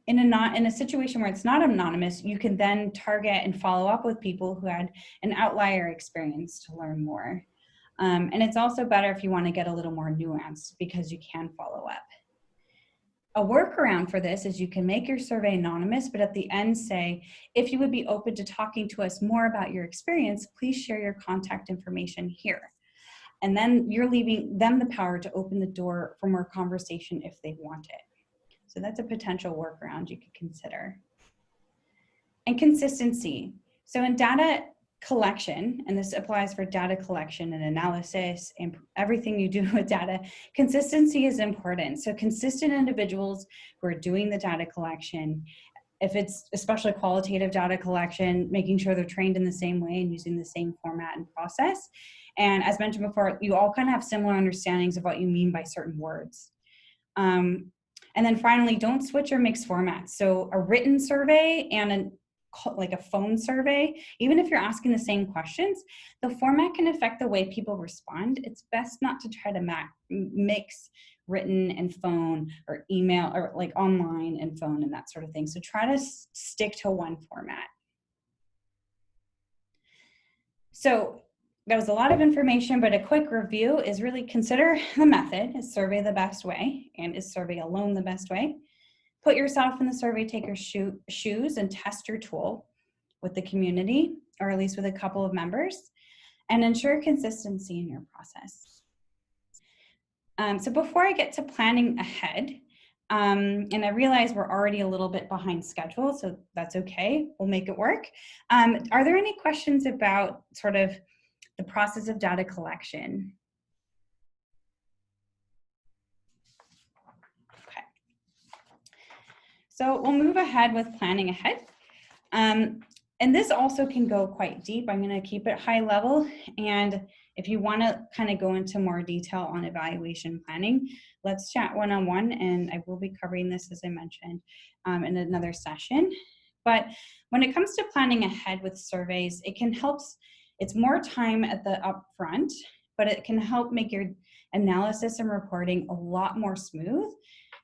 A: In a situation where it's not anonymous, you can then target and follow up with people who had an outlier experience to learn more. And it's also better if you want to get a little more nuanced because you can follow up. A workaround for this is you can make your survey anonymous, but at the end say, if you would be open to talking to us more about your experience, please share your contact information here. And then you're leaving them the power to open the door for more conversation if they want it. So that's a potential workaround you could consider. And consistency. So in data collection, and this applies for data collection and analysis and everything you do with data, consistency is important. So consistent individuals who are doing the data collection, if it's especially qualitative data collection, making sure they're trained in the same way and using the same format and process. And as mentioned before, you all kind of have similar understandings of what you mean by certain words. And then finally, don't switch or mix formats. So a written survey and like a phone survey, even if you're asking the same questions, the format can affect the way people respond. It's best not to try to mix written and phone, or email, or like online and phone and that sort of thing. So try to stick to one format. So that was a lot of information, but a quick review is really consider the method. Is survey the best way? And is survey alone the best way? Put yourself in the survey taker's shoes and test your tool with the community, or at least with a couple of members, and ensure consistency in your process. So before I get to planning ahead, and I realize we're already a little bit behind schedule, so that's okay, we'll make it work. Are there any questions about sort of the process of data collection? So we'll move ahead with planning ahead. And this also can go quite deep. I'm going to keep it high level. And if you want to kind of go into more detail on evaluation planning, let's chat one-on-one. And I will be covering this, as I mentioned, in another session. But when it comes to planning ahead with surveys, it can help. It's more time at the upfront, but it can help make your analysis and reporting a lot more smooth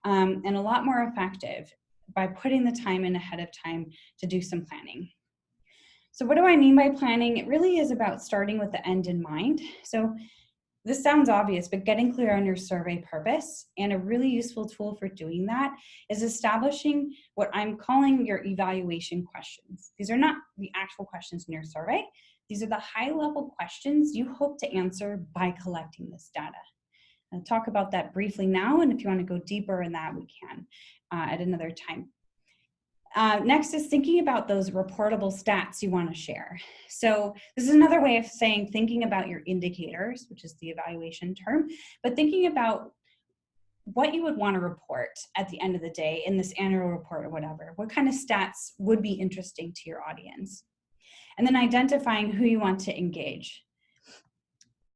A: and a lot more effective by putting the time in ahead of time to do some planning. So what do I mean by planning? It really is about starting with the end in mind. So this sounds obvious, but getting clear on your survey purpose, and a really useful tool for doing that is establishing what I'm calling your evaluation questions. These are not the actual questions in your survey. These are the high-level questions you hope to answer by collecting this data. I'll talk about that briefly now, and if you want to go deeper in that, we can at another time. Next is thinking about those reportable stats you want to share. So this is another way of saying thinking about your indicators, which is the evaluation term, but thinking about what you would want to report at the end of the day in this annual report or whatever. What kind of stats would be interesting to your audience? And then identifying who you want to engage.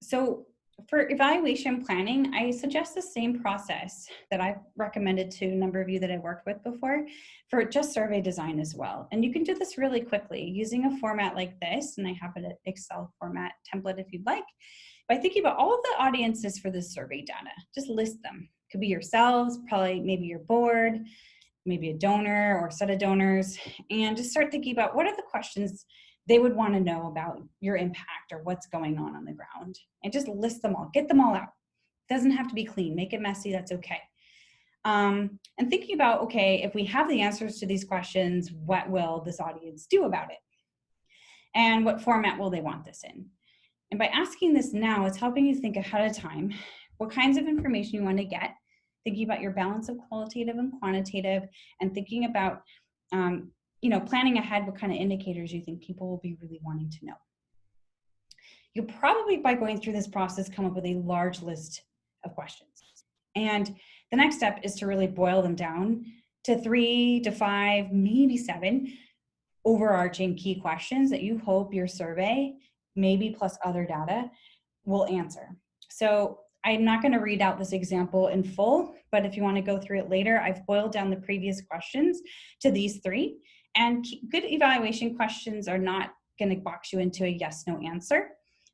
A: So for evaluation planning, I suggest the same process that I've recommended to a number of you that I worked with before for just survey design as well. And you can do this really quickly using a format like this, and I have an Excel format template if you'd like, by thinking about all of the audiences for this survey data. Just list them. Could be yourselves, probably maybe your board, maybe a donor or set of donors, and just start thinking about what are the questions they would want to know about your impact or what's going on the ground, and just list them all, get them all out. It doesn't have to be clean, make it messy, that's okay. And thinking about, okay, if we have the answers to these questions, what will this audience do about it? And what format will they want this in? And by asking this now, it's helping you think ahead of time what kinds of information you want to get, thinking about your balance of qualitative and quantitative, and thinking about, planning ahead what kind of indicators you think people will be really wanting to know. You'll probably, by going through this process, come up with a large list of questions. And the next step is to really boil them down to 3 to 5, maybe 7 overarching key questions that you hope your survey, maybe plus other data, will answer. So I'm not going to read out this example in full, but if you want to go through it later, I've boiled down the previous questions to these 3. And good evaluation questions are not going to box you into a yes/no answer,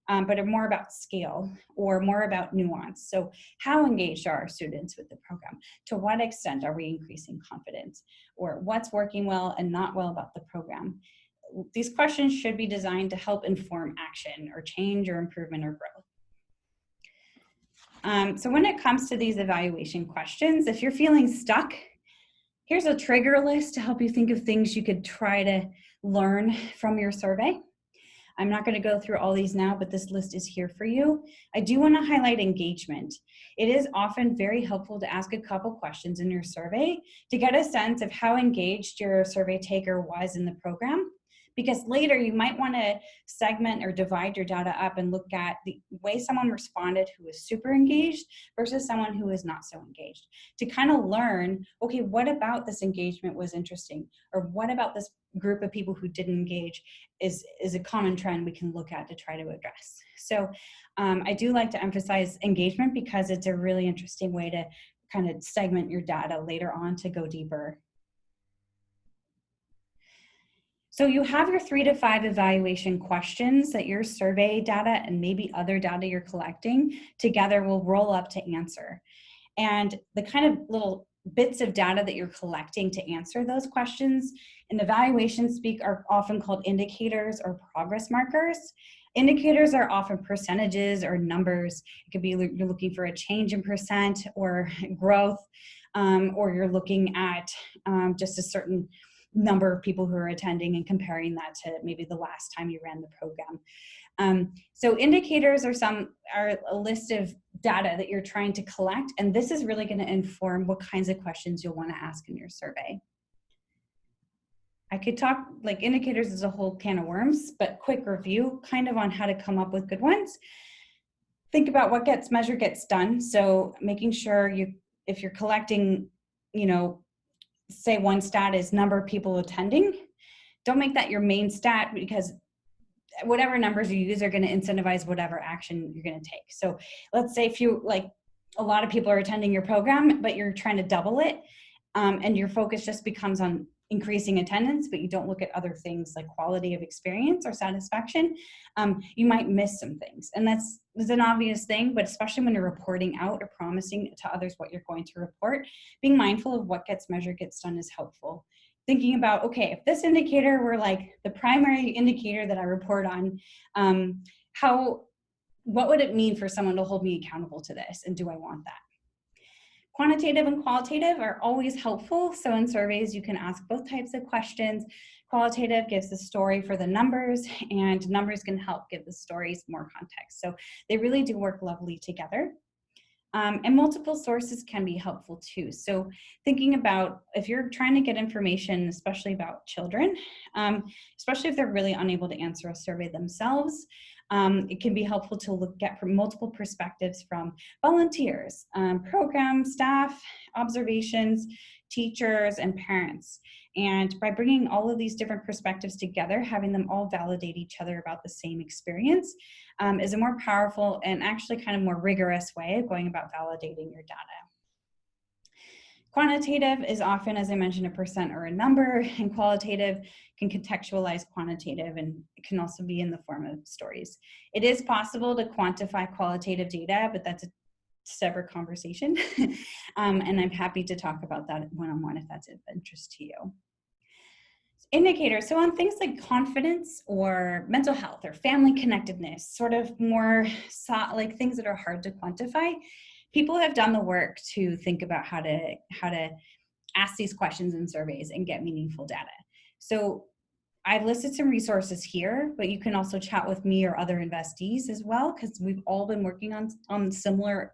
A: but are more about scale or more about nuance. So how engaged are our students with the program? To what extent are we increasing confidence? Or what's working well and not well about the program? These questions should be designed to help inform action or change or improvement or growth. So when it comes to these evaluation questions, if you're feeling stuck, here's a trigger list to help you think of things you could try to learn from your survey. I'm not going to go through all these now, but this list is here for you. I do want to highlight engagement. It is often very helpful to ask a couple questions in your survey to get a sense of how engaged your survey taker was in the program, because later you might want to segment or divide your data up and look at the way someone responded who was super engaged versus someone who is not so engaged, to kind of learn, okay, what about this engagement was interesting, or what about this group of people who didn't engage is a common trend we can look at to try to address. So I do like to emphasize engagement because it's a really interesting way to kind of segment your data later on to go deeper. So you have your 3 to 5 evaluation questions that your survey data and maybe other data you're collecting together will roll up to answer. And the kind of little bits of data that you're collecting to answer those questions in evaluation speak are often called indicators or progress markers. Indicators are often percentages or numbers. It could be you're looking for a change in percent or growth, or you're looking at just a certain number of people who are attending and comparing that to maybe the last time you ran the program. So indicators are a list of data that you're trying to collect, and this is really going to inform what kinds of questions you'll want to ask in your survey. I could talk like indicators as a whole can of worms, but quick review kind of on how to come up with good ones. Think about what gets measured gets done. So making sure if you're collecting, say one stat is number of people attending, don't make that your main stat, because whatever numbers you use are going to incentivize whatever action you're going to take. So let's say if you a lot of people are attending your program, but you're trying to double it, and your focus just becomes on increasing attendance, but you don't look at other things like quality of experience or satisfaction, you might miss some things. And that's an obvious thing, but especially when you're reporting out or promising to others what you're going to report, being mindful of what gets measured gets done is helpful. Thinking about, okay, if this indicator were like the primary indicator that I report on, what would it mean for someone to hold me accountable to this? And do I want that? Quantitative and qualitative are always helpful. So in surveys, you can ask both types of questions. Qualitative gives the story for the numbers, and numbers can help give the stories more context. So they really do work lovely together. And multiple sources can be helpful too. So thinking about if you're trying to get information, especially about children, especially if they're really unable to answer a survey themselves, it can be helpful to look at from multiple perspectives from volunteers, program staff, observations, teachers, and parents. And by bringing all of these different perspectives together, having them all validate each other about the same experience is a more powerful and actually kind of more rigorous way of going about validating your data. Quantitative is often, as I mentioned, a percent or a number, and qualitative can contextualize quantitative, and it can also be in the form of stories. It is possible to quantify qualitative data, but that's a separate conversation. And I'm happy to talk about that one-on-one if that's of interest to you. Indicators, so on things like confidence or mental health or family connectedness, sort of more like things that are hard to quantify, people have done the work to think about how to ask these questions in surveys and get meaningful data. So I've listed some resources here, but you can also chat with me or other investees as well, because we've all been working on similar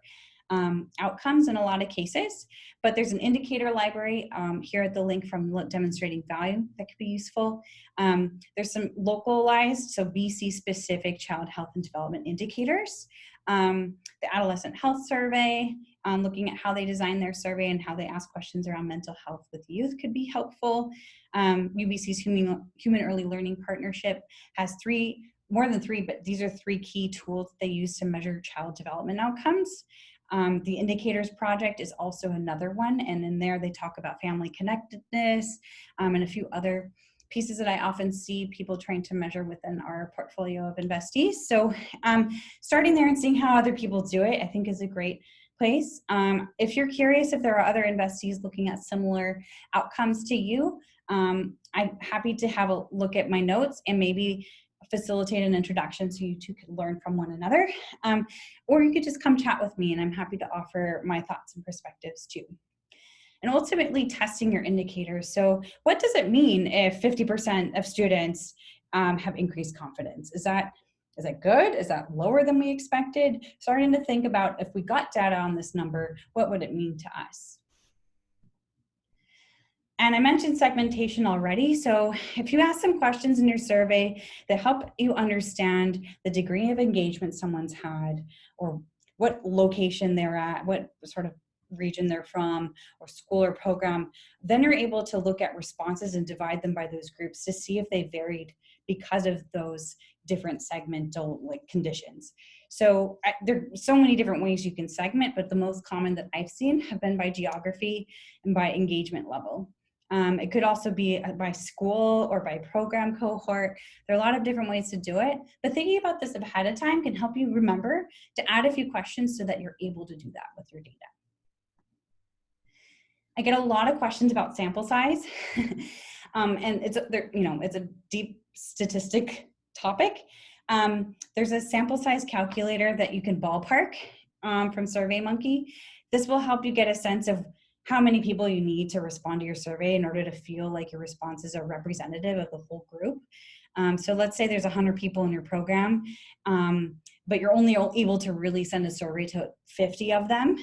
A: outcomes in a lot of cases. But there's an indicator library here at the link from Demonstrating Value that could be useful. There's some localized, so BC specific child health and development indicators. The Adolescent Health Survey, looking at how they design their survey and how they ask questions around mental health with youth could be helpful. UBC's Human Early Learning Partnership has more than three, but these are 3 key tools they use to measure child development outcomes. The Indicators Project is also another one, and in there they talk about family connectedness and a few other pieces that I often see people trying to measure within our portfolio of investees. So starting there and seeing how other people do it, I think is a great place. If you're curious if there are other investees looking at similar outcomes to you, I'm happy to have a look at my notes and maybe facilitate an introduction so you two could learn from one another. Or you could just come chat with me and I'm happy to offer my thoughts and perspectives too. And ultimately testing your indicators. So what does it mean if 50% of students have increased confidence? Is that good? Is that lower than we expected? Starting to think about, if we got data on this number, what would it mean to us? And I mentioned segmentation already. So if you ask some questions in your survey that help you understand the degree of engagement someone's had, or what location they're at, what sort of region they're from, or school or program, then you're able to look at responses and divide them by those groups to see if they varied because of those different segmental conditions. So there are so many different ways you can segment, but the most common that I've seen have been by geography and by engagement level. It could also be by school or by program cohort. There are a lot of different ways to do it, but thinking about this ahead of time can help you remember to add a few questions so that you're able to do that with your data. I get a lot of questions about sample size, and it's a deep statistic topic. There's a sample size calculator that you can ballpark from SurveyMonkey. This will help you get a sense of how many people you need to respond to your survey in order to feel like your responses are representative of the whole group. So let's say there's 100 people in your program, but you're only able to really send a survey to 50 of them.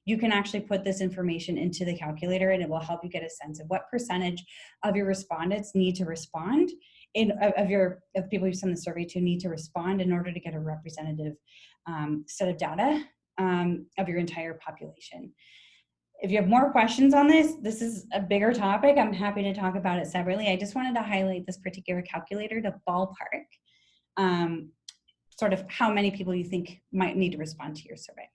A: You can actually put this information into the calculator and it will help you get a sense of what percentage of your respondents need to respond, of the people you send the survey to need to respond in order to get a representative set of data of your entire population. If you have more questions on this is a bigger topic. I'm happy to talk about it separately. I just wanted to highlight this particular calculator to ballpark sort of how many people you think might need to respond to your survey.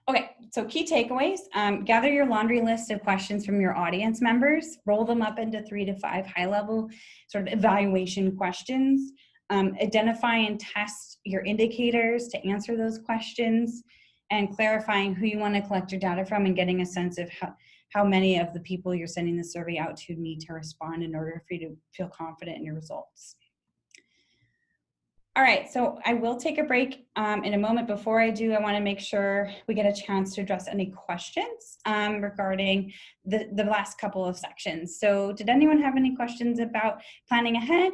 A: Okay, so key takeaways. Gather your laundry list of questions from your audience members, roll them up into 3 to 5 high-level sort of evaluation questions. Identify and test your indicators to answer those questions, and clarifying who you want to collect your data from and getting a sense of how many of the people you're sending the survey out to need to respond in order for you to feel confident in your results. All right, so I will take a break in a moment. Before I do, I want to make sure we get a chance to address any questions regarding the last couple of sections. So did anyone have any questions about planning ahead?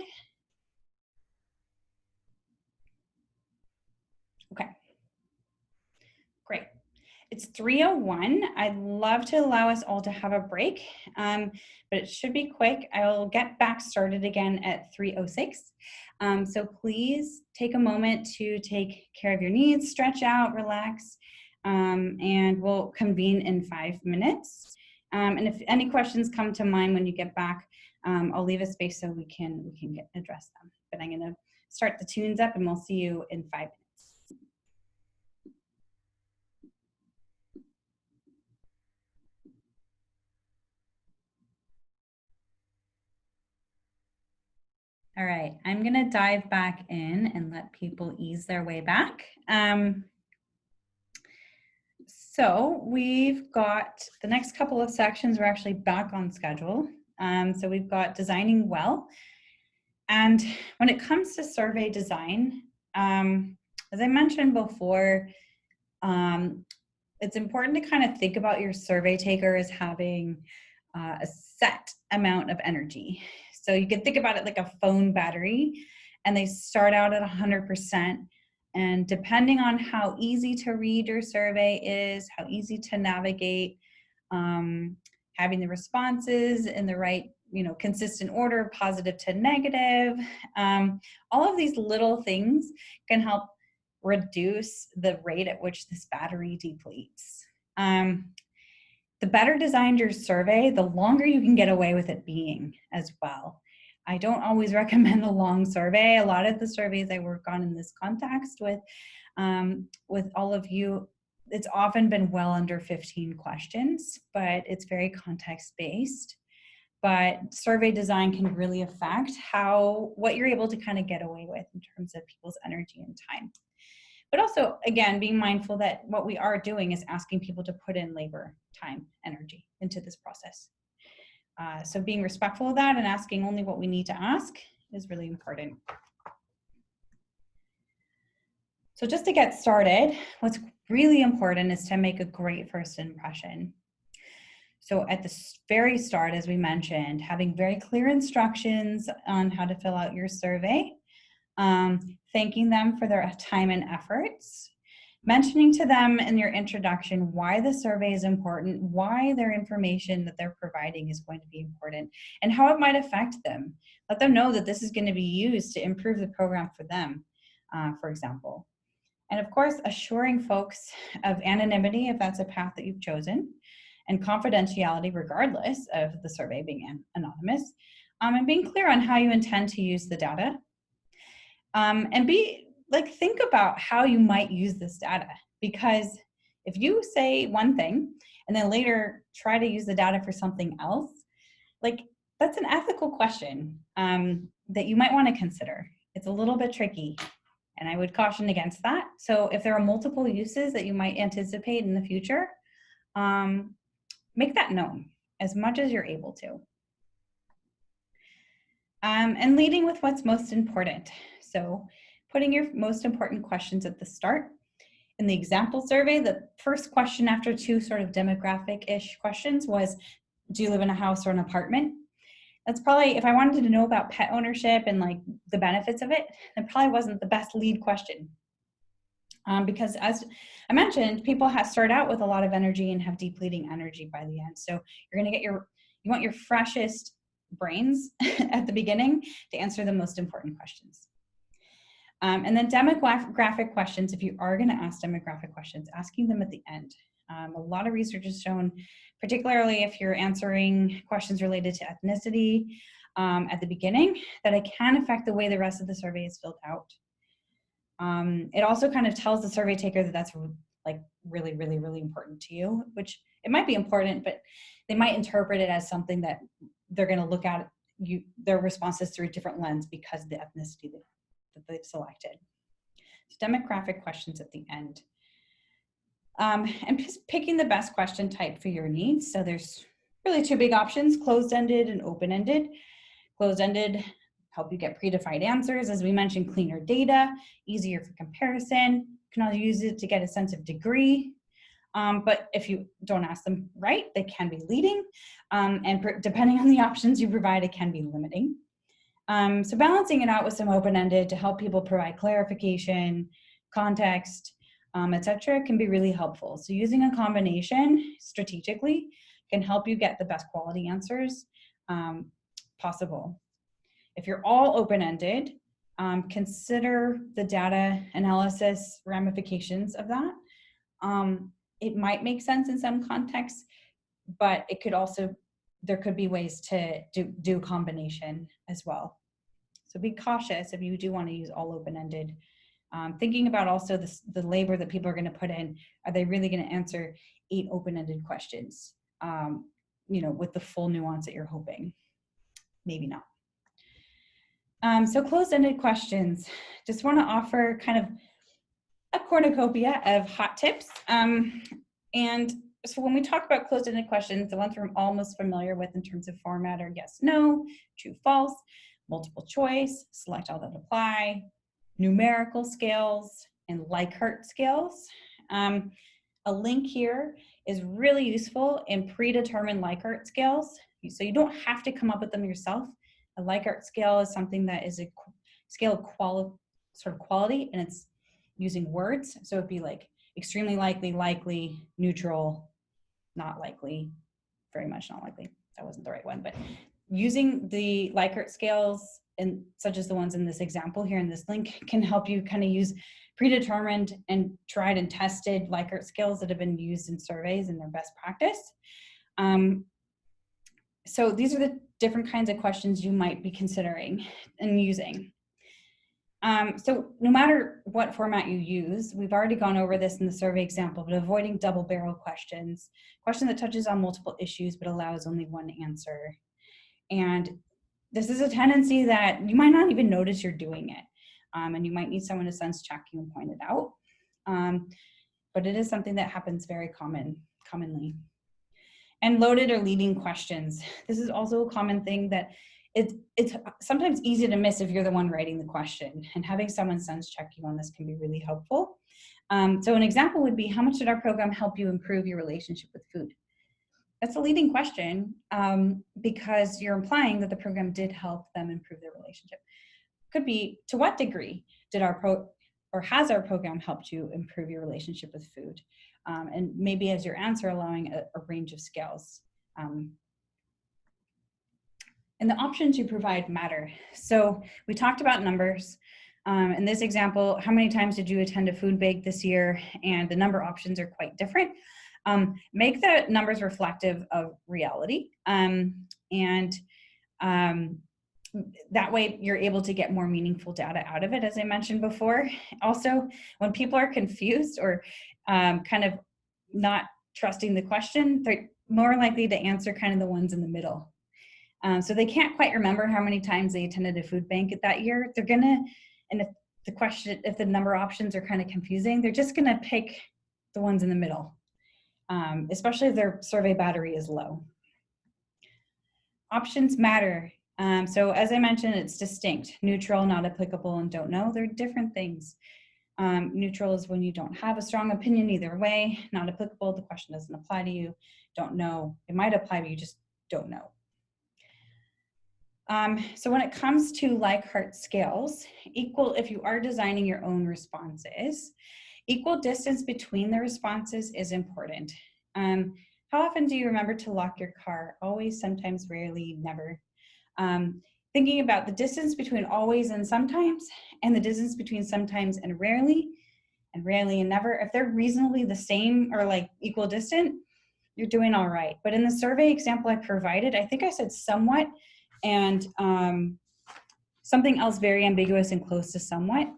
A: Okay. Great. It's 3:01. I'd love to allow us all to have a break, but it should be quick. I'll get back started again at 3:06. So please take a moment to take care of your needs, stretch out, relax, and we'll convene in 5 minutes. And if any questions come to mind when you get back, I'll leave a space so we can address them. But I'm going to start the tunes up and we'll see you in 5 minutes. All right, I'm gonna dive back in and let people ease their way back. So we've got the next couple of sections, we're actually back on schedule. So we've got designing well. And when it comes to survey design, as I mentioned before, it's important to kind of think about your survey taker as having a set amount of energy. So you can think about it like a phone battery, and they start out at 100%. And depending on how easy to read your survey is, how easy to navigate, having the responses in the right, consistent order, positive to negative, all of these little things can help reduce the rate at which this battery depletes. The better designed your survey, the longer you can get away with it being as well. I don't always recommend a long survey. A lot of the surveys I work on in this context with all of you, it's often been well under 15 questions, but it's very context-based. But survey design can really affect what you're able to kind of get away with in terms of people's energy and time. But also, again, being mindful that what we are doing is asking people to put in labor, time, energy into this process. So being respectful of that and asking only what we need to ask is really important. So just to get started, what's really important is to make a great first impression. So at the very start, as we mentioned, having very clear instructions on how to fill out your survey, thanking them for their time and efforts, mentioning to them in your introduction why the survey is important, why their information that they're providing is going to be important, and how it might affect them. Let them know that this is going to be used to improve the program for them, for example. And of course, assuring folks of anonymity if that's a path that you've chosen, and confidentiality regardless of the survey being anonymous, and being clear on how you intend to use the data. And think about how you might use this data, because if you say one thing and then later try to use the data for something else, that's an ethical question that you might want to consider. It's a little bit tricky, and I would caution against that. So if there are multiple uses that you might anticipate in the future, make that known as much as you're able to. And leading with what's most important. So putting your most important questions at the start. In the example survey, the first question after two sort of demographic-ish questions was, do you live in a house or an apartment? That's probably, if I wanted to know about pet ownership and the benefits of it, that probably wasn't the best lead question. Because as I mentioned, people start out with a lot of energy and have depleting energy by the end. So you're gonna get you want your freshest brains at the beginning to answer the most important questions. And then demographic questions, if you are going to ask demographic questions, asking them at the end. A lot of research has shown, particularly if you're answering questions related to ethnicity at the beginning, that it can affect the way the rest of the survey is filled out. It also kind of tells the survey taker that that's really, really, really important to you, which it might be important, but they might interpret it as something that they're going to look at their responses through a different lens because of the ethnicity that they've selected. So demographic questions at the end. And just picking the best question type for your needs. So there's really two big options, closed-ended and open-ended. Closed-ended help you get predefined answers. As we mentioned, cleaner data, easier for comparison. You can also use it to get a sense of degree. But if you don't ask them right, they can be leading. And depending on the options you provide, it can be limiting. So balancing it out with some open-ended to help people provide clarification, context, etc., can be really helpful. So using a combination strategically can help you get the best quality answers possible. If you're all open-ended, consider the data analysis ramifications of that. It might make sense in some contexts, but it could also, there could be ways to do a combination as well. So be cautious if you do want to use all open-ended. Thinking about also the labor that people are going to put in. Are they really going to answer 8 open-ended questions, with the full nuance that you're hoping? Maybe not. So closed-ended questions. Just want to offer kind of a cornucopia of hot tips. And so when we talk about closed-ended questions, the ones we're all most familiar with in terms of format are yes, no, true, false, multiple choice, select all that apply, numerical scales, and Likert scales. A link here is really useful in predetermined Likert scales So you don't have to come up with them yourself. A Likert scale is something that is a scale of quality, and it's using words. So it'd be like extremely likely, likely, neutral, not likely, very much not likely. That wasn't the right one, but using the Likert scales, and such as the ones in this example here in this link, can help you kind of use predetermined and tried and tested Likert scales that have been used in surveys and their best practice. So these are the different kinds of questions you might be considering and using. So no matter what format you use, we've already gone over this in the survey example, but avoiding double barrel questions, question that touches on multiple issues but allows only one answer. And this is a tendency that you might not even notice you're doing it. And you might need someone to sense check you and point it out. But it is something that happens very commonly. And loaded or leading questions. This is also a common thing that it's sometimes easy to miss if you're the one writing the question, and having someone sense check you on this can be really helpful. So an example would be, how much did our program help you improve your relationship with food? That's a leading question because you're implying that the program did help them improve their relationship. Could be, to what degree did has our program helped you improve your relationship with food? And maybe as your answer, allowing a range of scales. And the options you provide matter. So we talked about numbers. In this example, how many times did you attend a food bake this year? And the number options are quite different. Make the numbers reflective of reality. That way you're able to get more meaningful data out of it, as I mentioned before. Also, when people are confused or kind of not trusting the question, they're more likely to answer kind of the ones in the middle. So they can't quite remember how many times they attended a food bank that year. They're gonna, and if the number options are kind of confusing, they're just gonna pick the ones in the middle, especially if their survey battery is low. Options matter. So as I mentioned, it's distinct. Neutral, not applicable, and don't know. They're different things. Neutral is when you don't have a strong opinion either way. Not applicable, the question doesn't apply to you. Don't know, it might apply, but you just don't know. So when it comes to Likert scales, equal, if you are designing your own responses, equal distance between the responses is important. How often do you remember to lock your car? Always, sometimes, rarely, never. Thinking about the distance between always and sometimes, and the distance between sometimes and rarely and never, if they're reasonably the same or like equal distant, you're doing all right. But in the survey example I provided, I think I said somewhat, and something else very ambiguous and close to somewhat.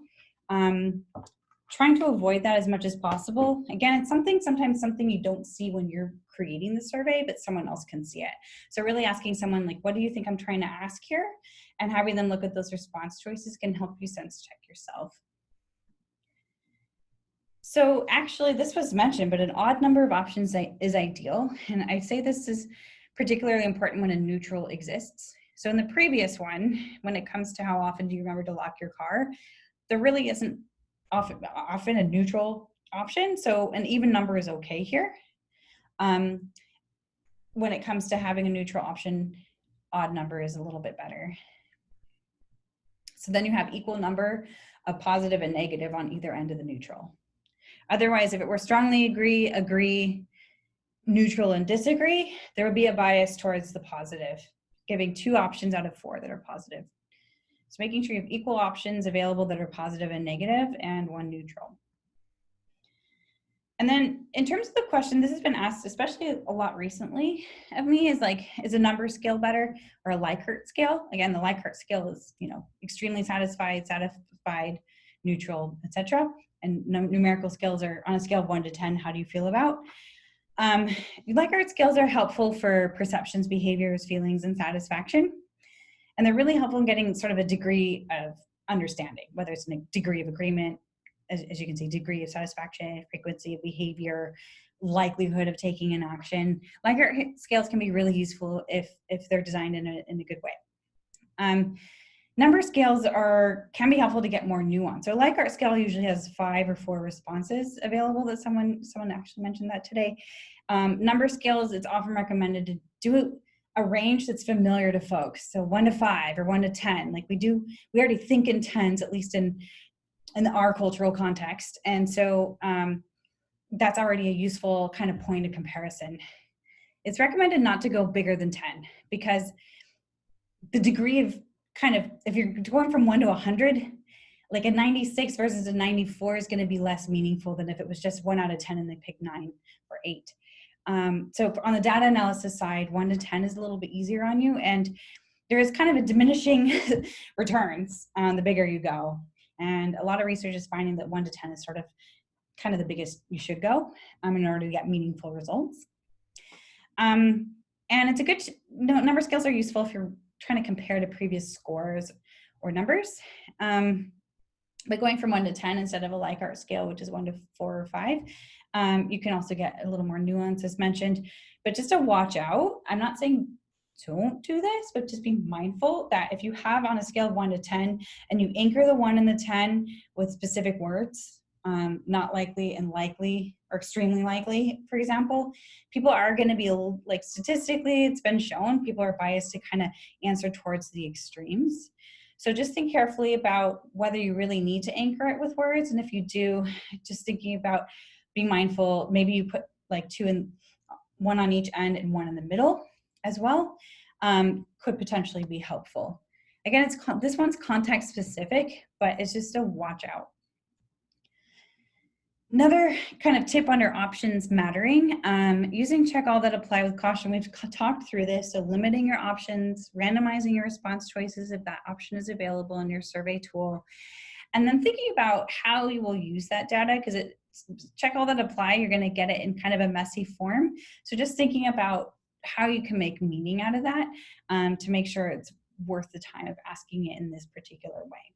A: Trying to avoid that as much as possible. Again, it's sometimes something you don't see when you're creating the survey, but someone else can see it. So really asking someone like, what do you think I'm trying to ask here? And having them look at those response choices can help you sense check yourself. So actually, this was mentioned, but an odd number of options is ideal. And I say this is particularly important when a neutral exists. So in the previous one, when it comes to how often do you remember to lock your car, there really isn't often a neutral option. So an even number is okay here. When it comes to having a neutral option, odd number is a little bit better. So then you have equal number of positive and negative on either end of the neutral. Otherwise, if it were strongly agree, neutral, and disagree, there would be a bias towards the positive, giving 2 options out of 4 that are positive. So making sure you have equal options available that are positive and negative, and 1 neutral. And then in terms of the question, this has been asked, especially a lot recently of me, is like, is a number scale better or a Likert scale? Again, the Likert scale is, extremely satisfied, neutral, etc. And numerical scales are on a scale of 1 to 10, how do you feel about? Likert scales are helpful for perceptions, behaviors, feelings, and satisfaction. And they're really helpful in getting sort of a degree of understanding, whether it's a degree of agreement, as you can see, degree of satisfaction, frequency of behavior, likelihood of taking an action. Likert scales can be really useful if they're designed in a good way. Number scales can be helpful to get more nuance. So a Likert scale usually has 5 or 4 responses available. That someone actually mentioned that today. Number scales, it's often recommended to do a range that's familiar to folks. So 1 to 5 or 1 to 10, like we already think in tens, at least in our cultural context. And so that's already a useful kind of point of comparison. It's recommended not to go bigger than 10 because the degree of kind of, if you're going from 1 to 100, like a 96 versus a 94 is going to be less meaningful than if it was just 1 out of 10 and they pick 9 or 8. So on the data analysis side, 1 to 10 is a little bit easier on you, and there is kind of a diminishing returns the bigger you go. And a lot of research is finding that 1 to 10 is sort of kind of the biggest you should go in order to get meaningful results. And it's a good, number scales are useful if you're trying to compare to previous scores or numbers. But going from 1 to 10 instead of a Likert scale, which is 1 to 4 or 5, you can also get a little more nuance as mentioned. But just to watch out, I'm not saying don't do this, but just be mindful that if you have on a scale of 1 to 10 and you anchor the 1 and the 10 with specific words, not likely and likely or extremely likely, for example, people are going to be, like, statistically, it's been shown, people are biased to kind of answer towards the extremes. So just think carefully about whether you really need to anchor it with words. And if you do, just thinking about being mindful, maybe you put like 2 and 1 on each end and 1 in the middle as well, could potentially be helpful. Again, this one's context specific, but it's just a watch out. Another kind of tip under options mattering, using check all that apply with caution. We've talked through this, so limiting your options, randomizing your response choices if that option is available in your survey tool, and then thinking about how you will use that data, because check all that apply, you're going to get it in kind of a messy form. So just thinking about how you can make meaning out of that to make sure it's worth the time of asking it in this particular way.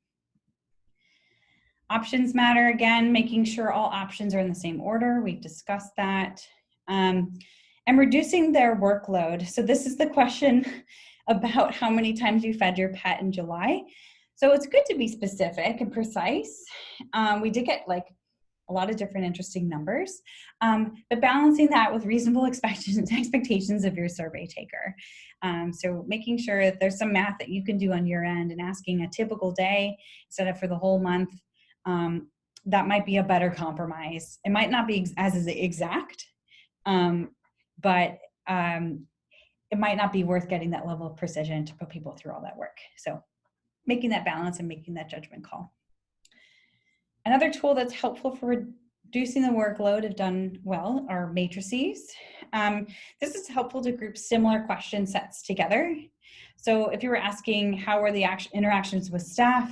A: Options matter, again, making sure all options are in the same order. We've discussed that. And reducing their workload. So this is the question about how many times you fed your pet in July. So it's good to be specific and precise. We did get like a lot of different interesting numbers, but balancing that with reasonable expectations of your survey taker. So making sure that there's some math that you can do on your end and asking a typical day instead of for the whole month. That might be a better compromise. It might not be as exact, but it might not be worth getting that level of precision to put people through all that work. So making that balance and making that judgment call. Another tool that's helpful for reducing the workload, if done well, are matrices. This is helpful to group similar question sets together. So if you were asking how were the interactions with staff,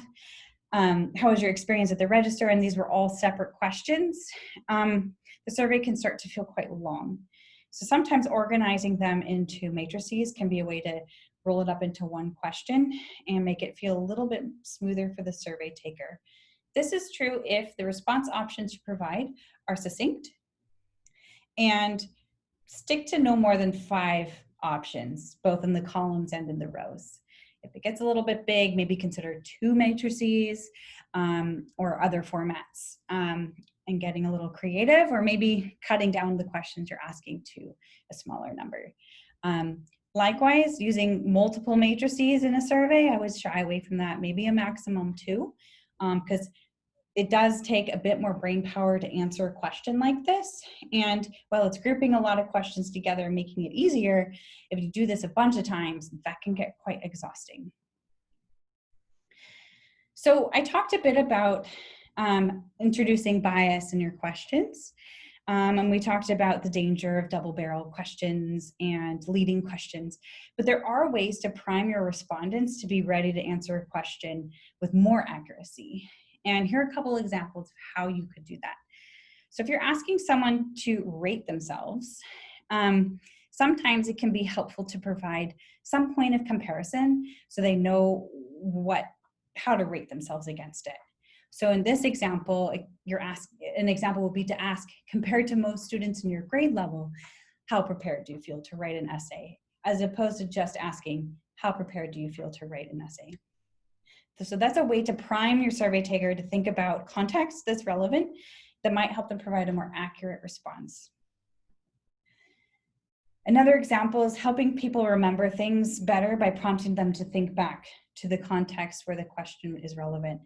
A: how was your experience at the register, and these were all separate questions, the survey can start to feel quite long. So sometimes organizing them into matrices can be a way to roll it up into one question and make it feel a little bit smoother for the survey taker. This is true if the response options you provide are succinct, and stick to no more than 5 options, both in the columns and in the rows. If it gets a little bit big, maybe consider 2 matrices or other formats and getting a little creative, or maybe cutting down the questions you're asking to a smaller number. Likewise, using multiple matrices in a survey, I would shy away from that, maybe a maximum 2, because it does take a bit more brain power to answer a question like this. And while it's grouping a lot of questions together and making it easier, if you do this a bunch of times, that can get quite exhausting. So I talked a bit about introducing bias in your questions. And we talked about the danger of double barrel questions and leading questions, but there are ways to prime your respondents to be ready to answer a question with more accuracy. And here are a couple examples of how you could do that. So if you're asking someone to rate themselves, sometimes it can be helpful to provide some point of comparison so they know how to rate themselves against it. So in this example, an example would be to ask, compared to most students in your grade level, how prepared do you feel to write an essay? As opposed to just asking, how prepared do you feel to write an essay? So that's a way to prime your survey taker to think about context that's relevant that might help them provide a more accurate response. Another example is helping people remember things better by prompting them to think back to the context where the question is relevant.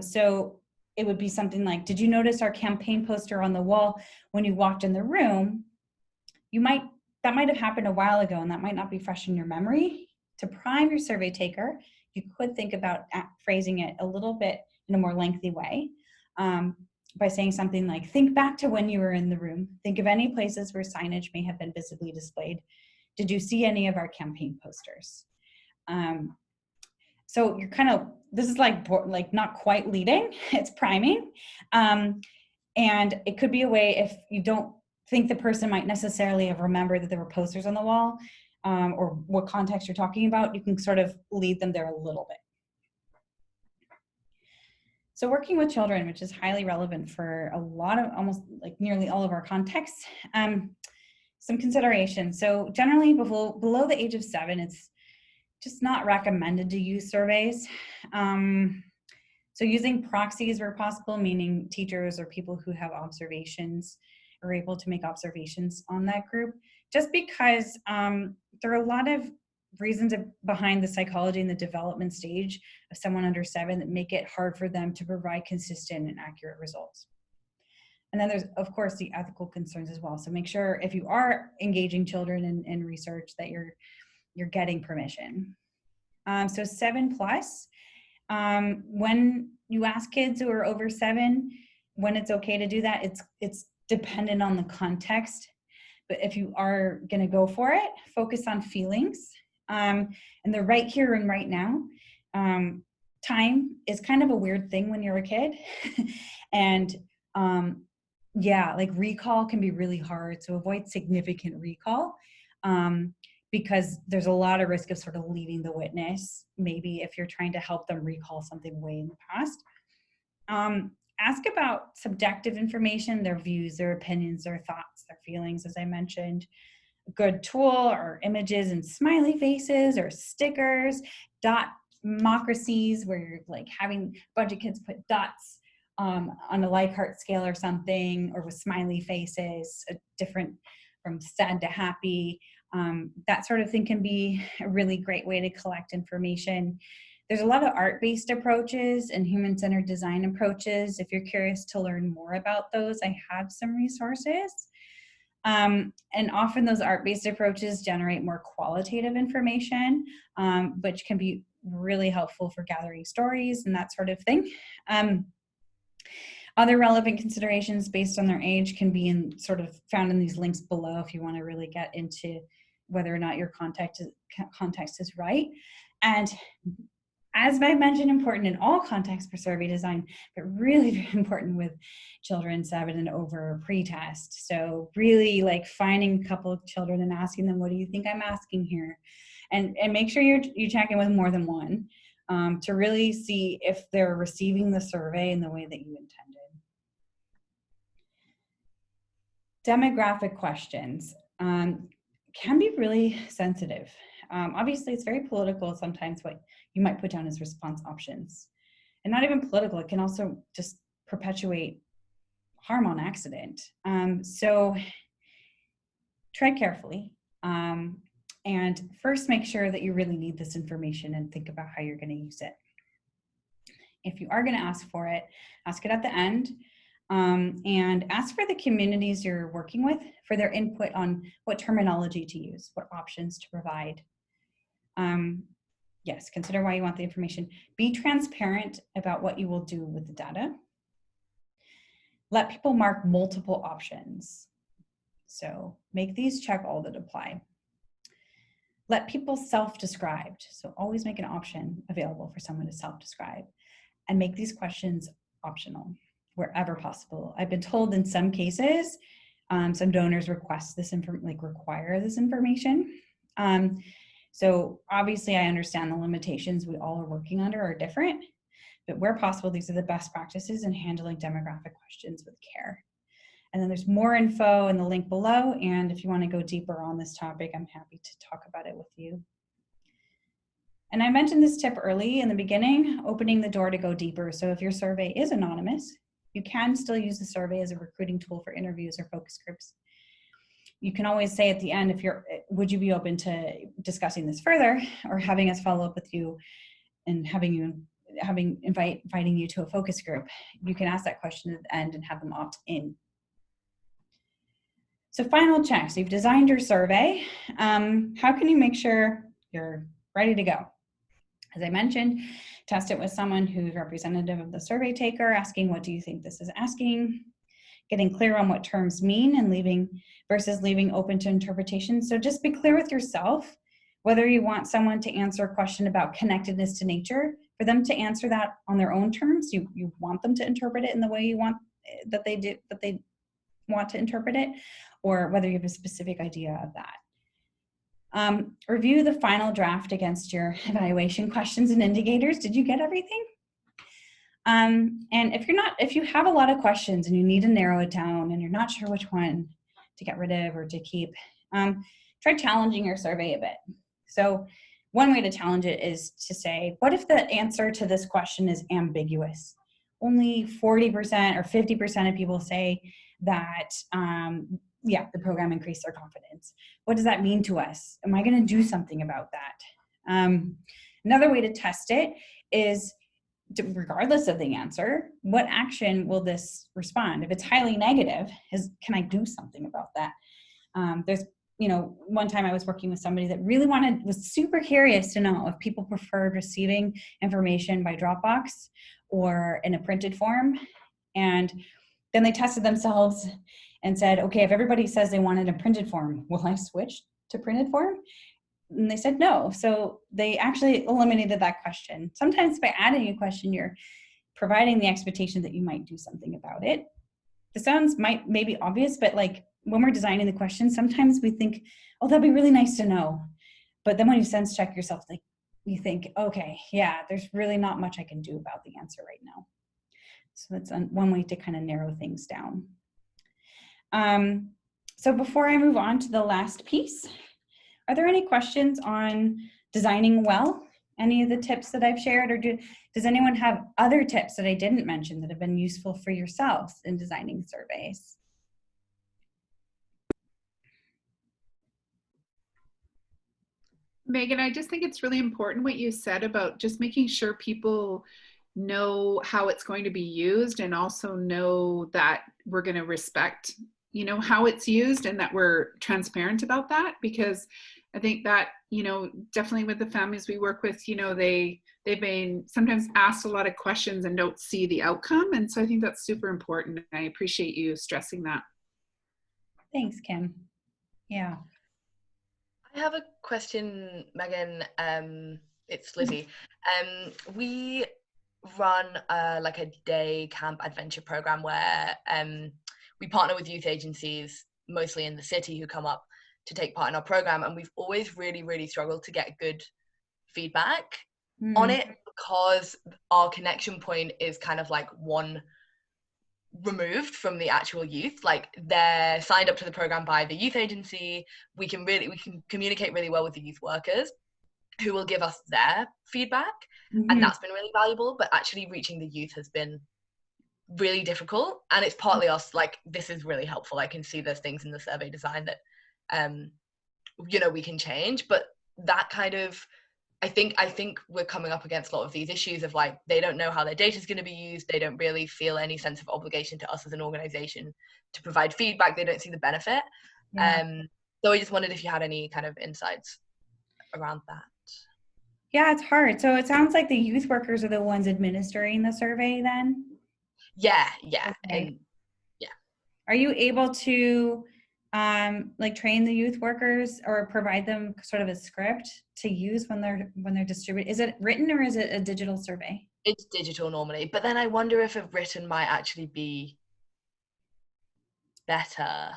A: So it would be something like, did you notice our campaign poster on the wall when you walked in the room? That might have happened a while ago, and that might not be fresh in your memory. To prime your survey taker, you could think about phrasing it a little bit in a more lengthy way by saying something like, think back to when you were in the room. Think of any places where signage may have been visibly displayed. Did you see any of our campaign posters? So you're kind of, this is like not quite leading, it's priming. And it could be a way, if you don't think the person might necessarily have remembered that there were posters on the wall, or what context you're talking about, you can sort of lead them there a little bit. So working with children, which is highly relevant for a lot of, almost like nearly all of our contexts, some considerations. So generally below the age of 7, it's just not recommended to use surveys. So using proxies where possible, meaning teachers or people who have observations are able to make observations on that group, just because there are a lot of reasons behind the psychology and the development stage of someone under 7 that make it hard for them to provide consistent and accurate results. And then there's, of course, the ethical concerns as well. So make sure if you are engaging children in research that you're getting permission. So 7+, when you ask kids who are over 7 when it's okay to do that, it's dependent on the context. But if you are going to go for it, focus on feelings. And the right here and right now. Time is kind of a weird thing when you're a kid. And yeah, like recall can be really hard. So avoid significant recall because there's a lot of risk of sort of leading the witness, maybe if you're trying to help them recall something way in the past. Ask about subjective information, their views, their opinions, their thoughts, their feelings, as I mentioned. A good tool are images and smiley faces or stickers, dot democracies, where you're like having a bunch of kids put dots on a Likert scale or something, or with smiley faces, different from sad to happy. That sort of thing can be a really great way to collect information. There's a lot of art-based approaches and human-centered design approaches. If you're curious to learn more about those, I have some resources. And often those art-based approaches generate more qualitative information, which can be really helpful for gathering stories and that sort of thing. Other relevant considerations based on their age can be found in these links below if you want to really get into whether or not your context is right. And as I mentioned, important in all contexts for survey design, but really very important with children 7 and over pre-test. So really like finding a couple of children and asking them, what do you think I'm asking here? And make sure you check in with more than one to really see if they're receiving the survey in the way that you intended. Demographic questions can be really sensitive. Obviously, it's very political sometimes what you might put down as response options. And not even political, it can also just perpetuate harm on accident. So tread carefully. And first make sure that you really need this information and think about how you're going to use it. If you are going to ask for it, ask it at the end. And ask for the communities you're working with for their input on what terminology to use, what options to provide. Yes, consider why you want the information. Be transparent about what you will do with the data. Let people mark multiple options. So make these check all that apply. Let people self-described. So always make an option available for someone to self-describe. And make these questions optional wherever possible. I've been told in some cases, some donors request this require this information. So obviously I understand the limitations we all are working under are different, but where possible, these are the best practices in handling demographic questions with care. And then there's more info in the link below. And if you want to go deeper on this topic, I'm happy to talk about it with you. And I mentioned this tip early in the beginning, opening the door to go deeper. So if your survey is anonymous, you can still use the survey as a recruiting tool for interviews or focus groups. you can always say at the end, would you be open to discussing this further, or having us follow up with you and inviting you to a focus group. You can ask that question at the end and have them opt in. So final checks. You've designed your survey. How can you make sure you're ready to go? As I mentioned, test it with someone who's representative of the survey taker, asking, what do you think this is asking? Getting clear on what terms mean and leaving open to interpretation. So just be clear with yourself whether you want someone to answer a question about connectedness to nature, for them to answer that on their own terms. You want them to interpret it in the way you want that they want to interpret it, or whether you have a specific idea of that. Review the final draft against your evaluation questions and indicators. Did you get everything? And if you have a lot of questions and you need to narrow it down and you're not sure which one to get rid of or to keep, try challenging your survey a bit. So one way to challenge it is to say, what if the answer to this question is ambiguous? Only 40% or 50% of people say that, the program increased their confidence. What does that mean to us? Am I going to do something about that? Another way to test it is, regardless of the answer, what action will this respond? If it's highly negative, can I do something about that? One time I was working with somebody that really was super curious to know if people preferred receiving information by Dropbox or in a printed form. And then they tested themselves and said, okay, if everybody says they wanted a printed form, will I switch to printed form? And they said no. So they actually eliminated that question. Sometimes by adding a question, you're providing the expectation that you might do something about it. The sounds maybe obvious, but like when we're designing the question, sometimes we think, oh, that'd be really nice to know. But then when you sense check yourself, like you think, okay, yeah, there's really not much I can do about the answer right now. So that's one way to kind of narrow things down. So before I move on to the last piece, are there any questions on designing well? Any of the tips that I've shared, or does anyone have other tips that I didn't mention that have been useful for yourselves in designing surveys?
B: Megan, I just think it's really important what you said about just making sure people know how it's going to be used, and also know that we're going to respect, how it's used, and that we're transparent about that. Because I think that, definitely with the families we work with, they've been sometimes asked a lot of questions and don't see the outcome. And so I think that's super important. I appreciate you stressing that.
A: Thanks, Kim. Yeah.
H: I have a question, Megan. It's Lizzie. We run like a day camp adventure program where we partner with youth agencies, mostly in the city, who come up to take part in our program. And we've always really, really struggled to get good feedback on it, because our connection point is kind of like one removed from the actual youth. Like, they're signed up to the program by the youth agency. We can communicate really well with the youth workers, who will give us their feedback, and that's been really valuable. But actually reaching the youth has been really difficult, and it's partly us. Like, this is really helpful. I can see there's things in the survey design that we can change, but that kind of, I think we're coming up against a lot of these issues of, like, they don't know how their data is going to be used. They don't really feel any sense of obligation to us as an organization to provide feedback. They don't see the benefit. Yeah. So I just wondered if you had any kind of insights around that.
A: Yeah, it's hard. So it sounds like the youth workers are the ones administering the survey then?
H: Yeah. Okay.
A: And yeah. Are you able to train the youth workers or provide them sort of a script to use when they're distributed? Is it written or is it a digital survey?
H: It's digital normally, but then I wonder if a written might actually be better.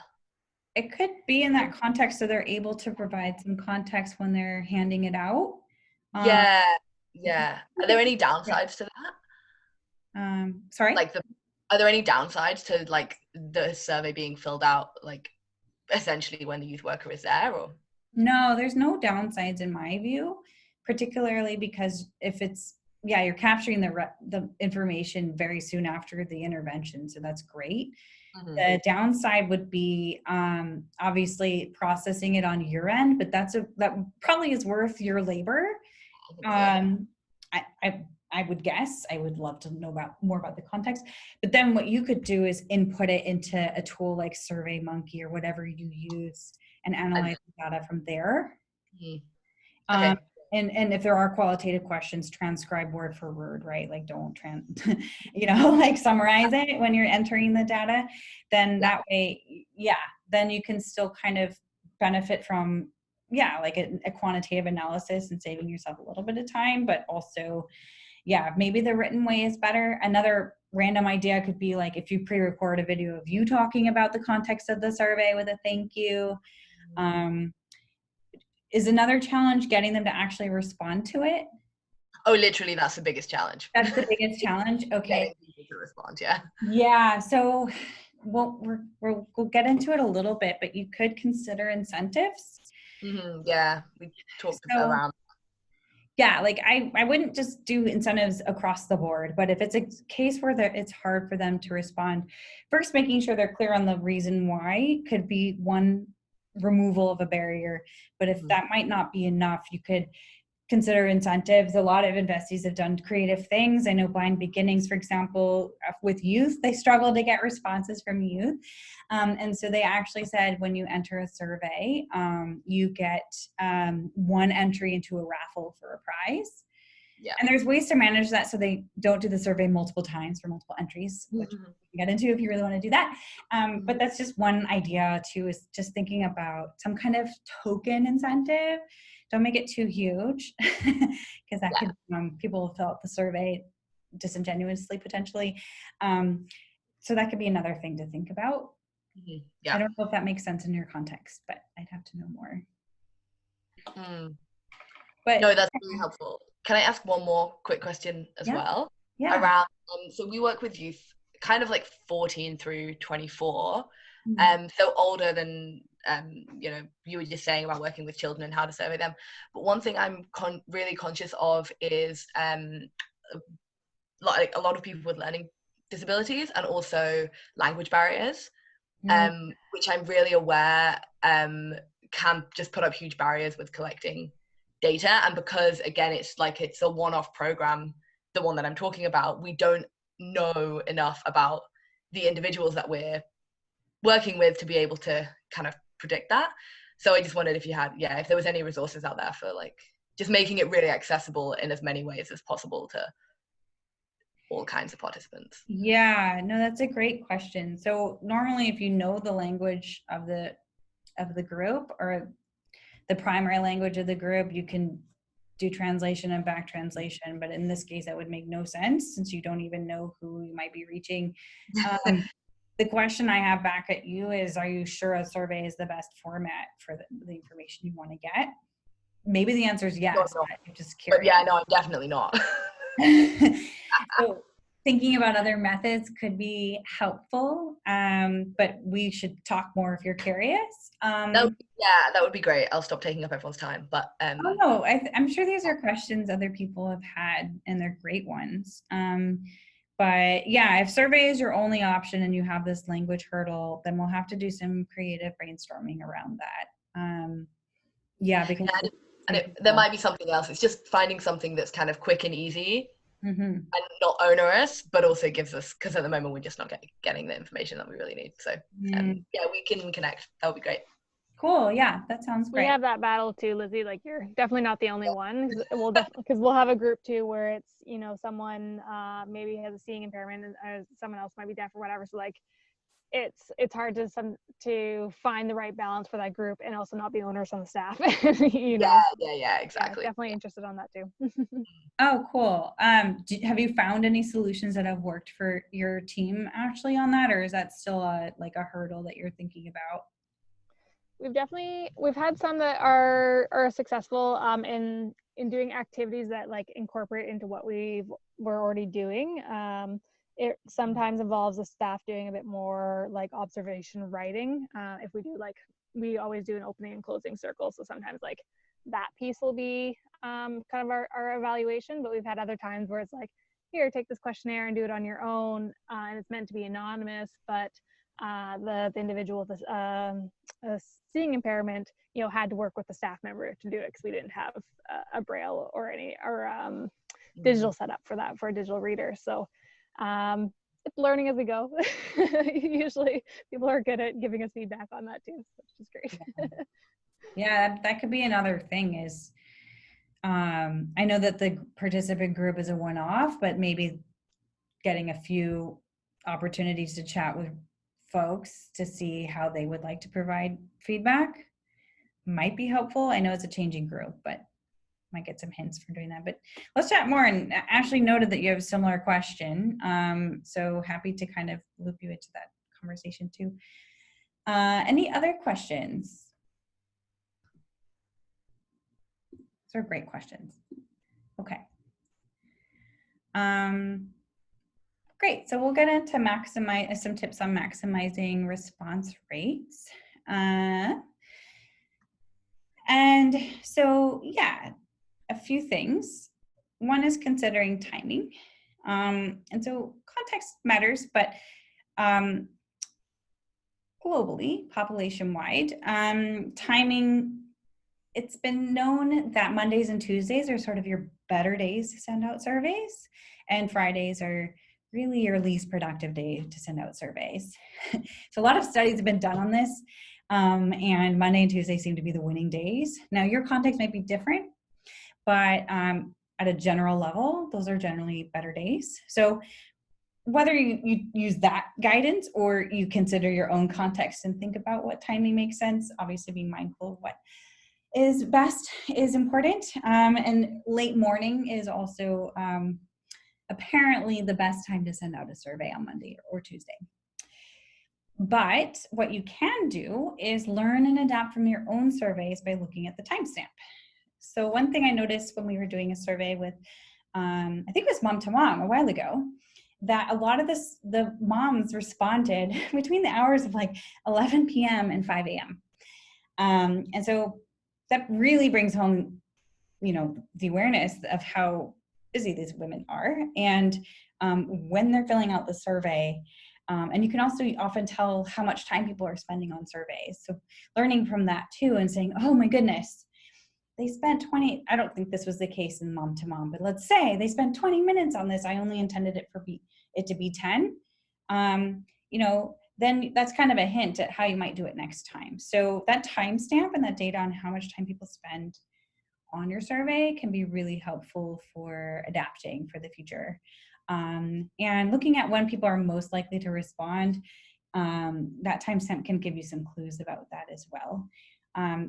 A: It could be in that context, so they're able to provide some context when they're handing it out.
H: Yeah. Are there any downsides to
A: that? Sorry?
H: Are there any downsides to, like, the survey being filled out, like, essentially when the youth worker is there? Or
A: no, there's no downsides in my view, particularly because if it's yeah, you're capturing the information very soon after the intervention. So that's great.
H: Mhm.
A: The downside would be obviously processing it on your end, but that probably is worth your labor. I would guess. I would love to know more about the context. But then what you could do is input it into a tool like SurveyMonkey or whatever you use and analyze the data from there.
H: Okay.
A: And if there are qualitative questions, transcribe word for word, right? Like don't like summarize it when you're entering the data. Then that way, then you can still kind of benefit from, like a quantitative analysis and saving yourself a little bit of time, but also, maybe the written way is better. Another random idea could be like if you pre-record a video of you talking about the context of the survey with a thank you. Is another challenge getting them to actually respond to it?
H: Oh, literally, that's the biggest challenge.
A: That's the biggest challenge? Okay.
H: Getting people to respond, yeah.
A: Yeah, so we'll get into it a little bit, but you could consider incentives.
H: Yeah, we talked around.
A: Yeah, like I wouldn't just do incentives across the board, but if it's a case where it's hard for them to respond, first making sure they're clear on the reason why could be one removal of a barrier. But if that might not be enough, you could consider incentives. A lot of investees have done creative things. I know Blind Beginnings, for example, with youth, they struggle to get responses from youth. And so they actually said when you enter a survey, you get one entry into a raffle for a prize. Yeah. And there's ways to manage that so they don't do the survey multiple times for multiple entries, which you can get into if you really want to do that. But that's just one idea too, is just thinking about some kind of token incentive. Don't make it too huge because that could, people will fill out the survey disingenuously potentially. So that could be another thing to think about. I don't know if that makes sense in your context, but I'd have to know more.
H: But no, that's really helpful. Can I ask one more quick question as well?
A: Yeah.
H: Around, so we work with youth kind of like 14 through 24, so older than, you were just saying about working with children and how to survey them. But one thing I'm really conscious of is like a lot of people with learning disabilities and also language barriers, which I'm really aware can just put up huge barriers with collecting data. And because again, it's a one-off program, the one that I'm talking about, we don't know enough about the individuals that we're working with to be able to kind of predict that. So I just wondered if you had, if there was any resources out there for like just making it really accessible in as many ways as possible to all kinds of participants.
A: Yeah, no, that's a great question. So normally if you know the language of the group or the primary language of the group, you can do translation and back translation. But in this case, that would make no sense since you don't even know who you might be reaching. The question I have back at you is, are you sure a survey is the best format for the information you want to get? Maybe the answer is yes, but I'm just curious.
H: But yeah, no, I'm definitely not.
A: So thinking about other methods could be helpful, but we should talk more if you're curious.
H: That would be great. I'll stop taking up everyone's time. But
A: I'm sure these are questions other people have had, and they're great ones. But yeah, if survey is your only option and you have this language hurdle, then we'll have to do some creative brainstorming around that. Because
H: there might be something else. It's just finding something that's kind of quick and easy.
A: And
H: not onerous, but also gives us, because at the moment we're just not getting the information that we really need. So we can connect. That would be great.
A: Cool. Yeah, that sounds great.
C: We have that battle too, Lizzie. Like you're definitely not the only one. Because we'll have a group too where it's someone maybe has a seeing impairment and someone else might be deaf or whatever. So like it's hard to find the right balance for that group and also not be onerous on the staff.
H: Yeah, exactly.
C: Definitely interested on that too.
A: Oh, cool. Have you found any solutions that have worked for your team actually on that, or is that still a hurdle that you're thinking about?
C: We've had some that are successful in doing activities that like incorporate into what we're already doing. It sometimes involves the staff doing a bit more like observation writing. If we do we always do an opening and closing circle. So sometimes like that piece will be kind of our evaluation, but we've had other times where it's like, here, take this questionnaire and do it on your own, and it's meant to be anonymous, but the individual with a seeing impairment, had to work with the staff member to do it because we didn't have a braille or digital setup for that, for a digital reader. So it's learning as we go. Usually people are good at giving us feedback on that too, which is great.
A: Yeah, that could be another thing is, I know that the participant group is a one-off, but maybe getting a few opportunities to chat with folks to see how they would like to provide feedback might be helpful. I know it's a changing group, but might get some hints for doing that. But let's chat more. And Ashley noted that you have a similar question. So happy to kind of loop you into that conversation too. Any other questions? These are great questions. Okay. Great. So we'll get into some tips on maximizing response rates. And so, yeah, a few things. One is considering timing. And so context matters, but globally, population-wide, timing, it's been known that Mondays and Tuesdays are sort of your better days to send out surveys, and Fridays are really your least productive day to send out surveys. So a lot of studies have been done on this, and Monday and Tuesday seem to be the winning days. Now your context might be different, but at a general level, those are generally better days. So whether you use that guidance or you consider your own context and think about what timing makes sense, obviously be mindful of what is best is important. And late morning is also apparently the best time to send out a survey on Monday or Tuesday. But what you can do is learn and adapt from your own surveys by looking at the timestamp. So one thing I noticed when we were doing a survey with, I think it was Mom to Mom a while ago, that a lot of the moms responded between the hours of like 11 p.m. and 5 a.m. And so that really brings home, the awareness of how busy these women are. And when they're filling out the survey, and you can also often tell how much time people are spending on surveys. So learning from that too and saying, oh my goodness, they spent 20, I don't think this was the case in Mom to Mom, but let's say they spent 20 minutes on this. I only intended it to be 10. Then that's kind of a hint at how you might do it next time. So that timestamp and that data on how much time people spend on your survey can be really helpful for adapting for the future. And looking at when people are most likely to respond, that timestamp can give you some clues about that as well.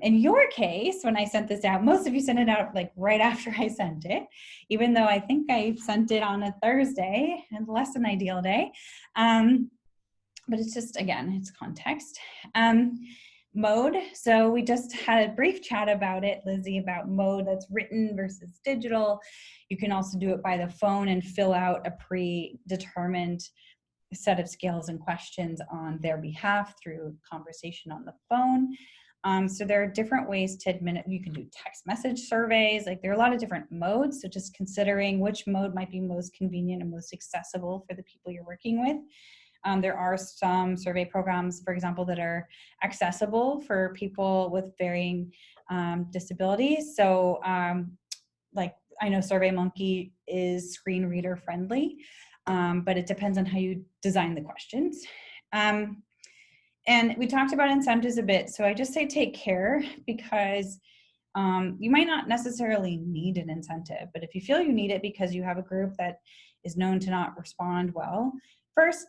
A: In your case, when I sent this out, most of you sent it out like right after I sent it, even though I think I sent it on a Thursday and less than ideal day. But it's just, again, it's context. Mode, so we just had a brief chat about it, Lizzie, about mode that's written versus digital. You can also do it by the phone and fill out a predetermined set of skills and questions on their behalf through conversation on the phone. So there are different ways to you can do text message surveys, like there are a lot of different modes. So just considering which mode might be most convenient and most accessible for the people you're working with. There are some survey programs, for example, that are accessible for people with varying disabilities. So like I know SurveyMonkey is screen reader friendly, but it depends on how you design the questions. And we talked about incentives a bit, so I just say take care because you might not necessarily need an incentive, but if you feel you need it because you have a group that is known to not respond well, first,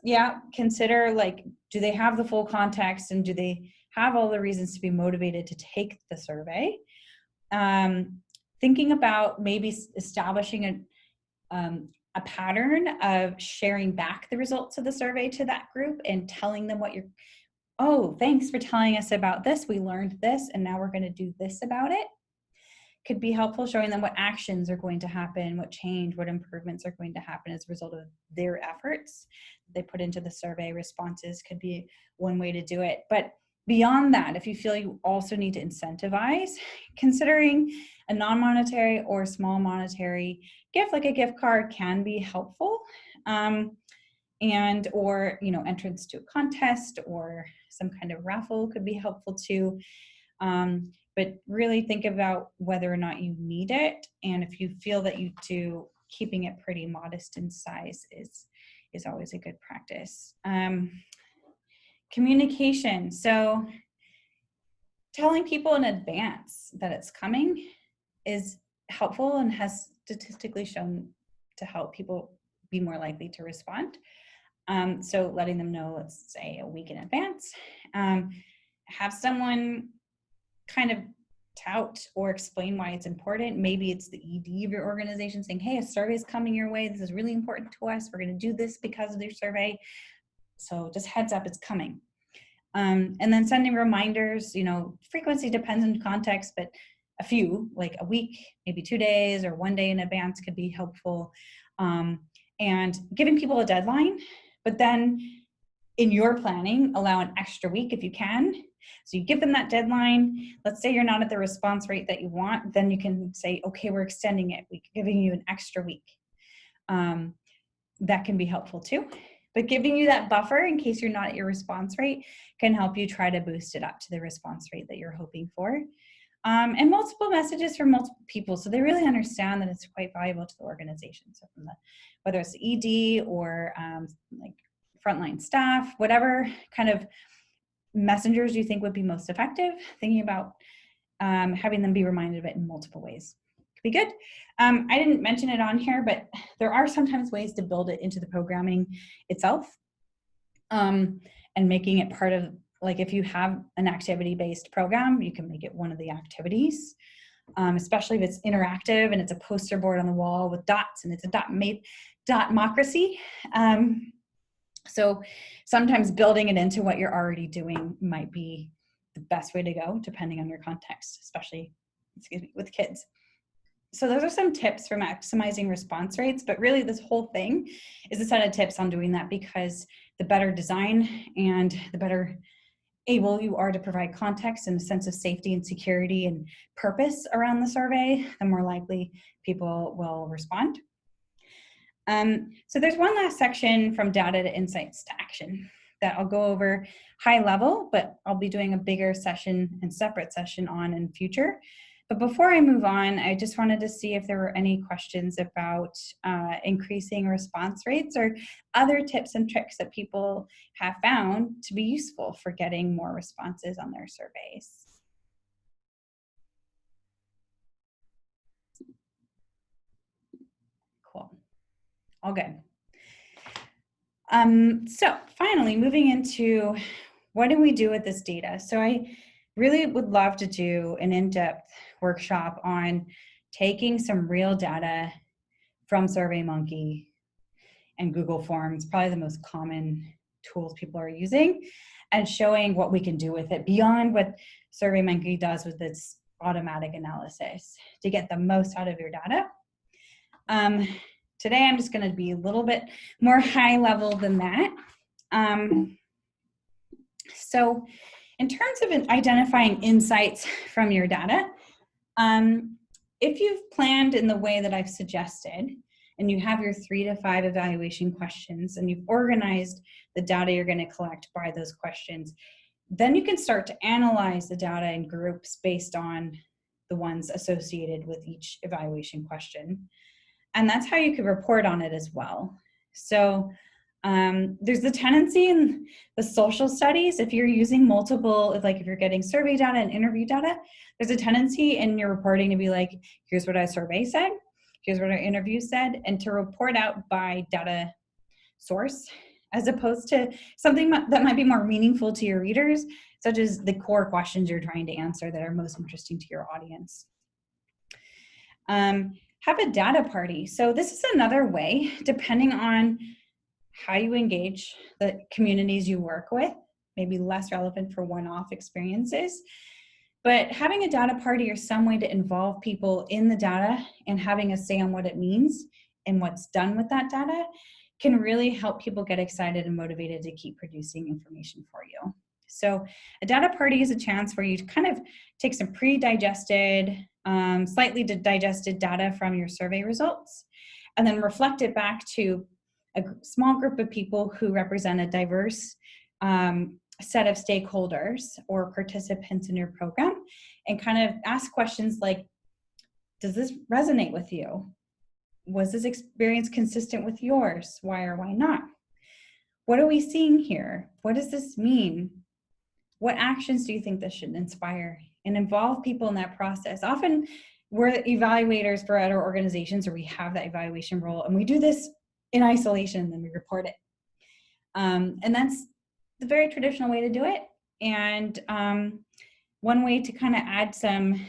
A: consider like, do they have the full context and do they have all the reasons to be motivated to take the survey? Thinking about maybe establishing a pattern of sharing back the results of the survey to that group and telling them oh, thanks for telling us about this. We learned this, and now we're going to do this about it. Could be helpful showing them what actions are going to happen, what change, what improvements are going to happen as a result of their efforts they put into the survey. Responses could be one way to do it. But Beyond that, if you feel you also need to incentivize, considering a non-monetary or small monetary gift, like a gift card, can be helpful. And or, you know, entrance to a contest or some kind of raffle could be helpful too. But really think about whether or not you need it. And if you feel that you do, keeping it pretty modest in size is always a good practice. Communication. So telling people in advance that it's coming is helpful and has statistically shown to help people be more likely to respond. So letting them know, let's say a week in advance, have someone kind of tout or explain why it's important. Maybe it's the ED of your organization saying, hey, a survey is coming your way. This is really important to us. We're going to do this because of your survey. So just heads up, it's coming. And then sending reminders, you know, frequency depends on context, but a few, like a week, maybe 2 days or 1 day in advance could be helpful. And giving people a deadline, but then in your planning, allow an extra week if you can. So you give them that deadline. Let's say you're not at the response rate that you want, then you can say, okay, we're extending it. We're giving you an extra week. That can be helpful too. But giving you that buffer in case you're not at your response rate can help you try to boost it up to the response rate that you're hoping for. And multiple messages from multiple people, so they really understand that it's quite valuable to the organization. So from whether it's ED or like frontline staff, whatever kind of messengers you think would be most effective, thinking about having them be reminded of it in multiple ways could be good. I didn't mention it on here, but there are sometimes ways to build it into the programming itself, and making it part of, like if you have an activity-based program, you can make it one of the activities, especially if it's interactive and it's a poster board on the wall with dots and it's a dot-mocracy. So sometimes building it into what you're already doing might be the best way to go, depending on your context, especially, with kids. So those are some tips for maximizing response rates, but really this whole thing is a set of tips on doing that, because the better design and the better able you are to provide context and a sense of safety and security and purpose around the survey, the more likely people will respond. So there's one last section from data to insights to action that I'll go over high level, but I'll be doing a bigger session and separate session on in future. But before I move on, I just wanted to see if there were any questions about increasing response rates or other tips and tricks that people have found to be useful for getting more responses on their surveys. Cool. All good. So finally, moving into what do we do with this data? So I really would love to do an in-depth workshop on taking some real data from SurveyMonkey and Google Forms, probably the most common tools people are using, and showing what we can do with it beyond what SurveyMonkey does with its automatic analysis to get the most out of your data. Today, I'm just going to be a little bit more high level than that. So in terms of identifying insights from your data, if you've planned in the way that I've suggested, and you have your 3 to 5 evaluation questions, and you've organized the data you're going to collect by those questions, then you can start to analyze the data in groups based on the ones associated with each evaluation question. And that's how you could report on it as well. So there's the tendency in the social studies, if you're using multiple, if you're getting survey data and interview data, there's a tendency in your reporting to be like, here's what our survey said, here's what our interview said, and to report out by data source, as opposed to something that might be more meaningful to your readers, such as the core questions you're trying to answer that are most interesting to your audience. Have a data party. So this is another way, depending on how you engage the communities you work with, maybe less relevant for one-off experiences, but having a data party or some way to involve people in the data and having a say on what it means and what's done with that data can really help people get excited and motivated to keep producing information for you. So a data party is a chance where you kind of take some pre-digested, slightly digested data from your survey results, and then reflect it back to a small group of people who represent a diverse set of stakeholders or participants in your program, and kind of ask questions like, does this resonate with you? Was this experience consistent with yours? Why or why not? What are we seeing here? What does this mean? What actions do you think this should inspire? And involve people in that process. Often we're evaluators for other organizations, or we have that evaluation role, and we do this in isolation and then we report it. And that's the very traditional way to do it. And one way to kind of add some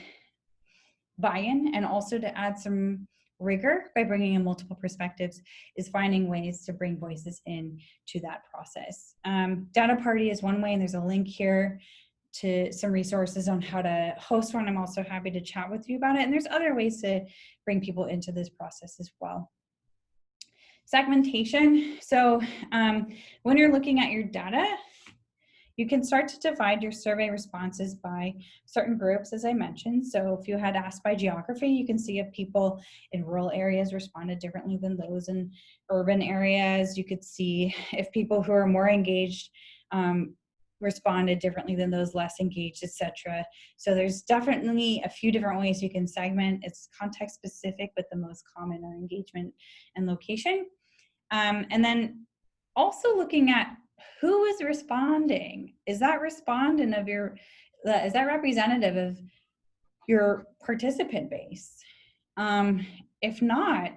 A: buy-in and also to add some rigor by bringing in multiple perspectives is finding ways to bring voices in to that process. Data party is one way, and there's a link here to some resources on how to host one. I'm also happy to chat with you about it. And there's other ways to bring people into this process as well. Segmentation. So when you're looking at your data, you can start to divide your survey responses by certain groups, as I mentioned. So if you had asked by geography, you can see if people in rural areas responded differently than those in urban areas. You could see if people who are more engaged responded differently than those less engaged, etc. So there's definitely a few different ways you can segment. It's context specific, but the most common are engagement and location. And then also looking at who is responding. Is that respondent of your, is that representative of your participant base? If not,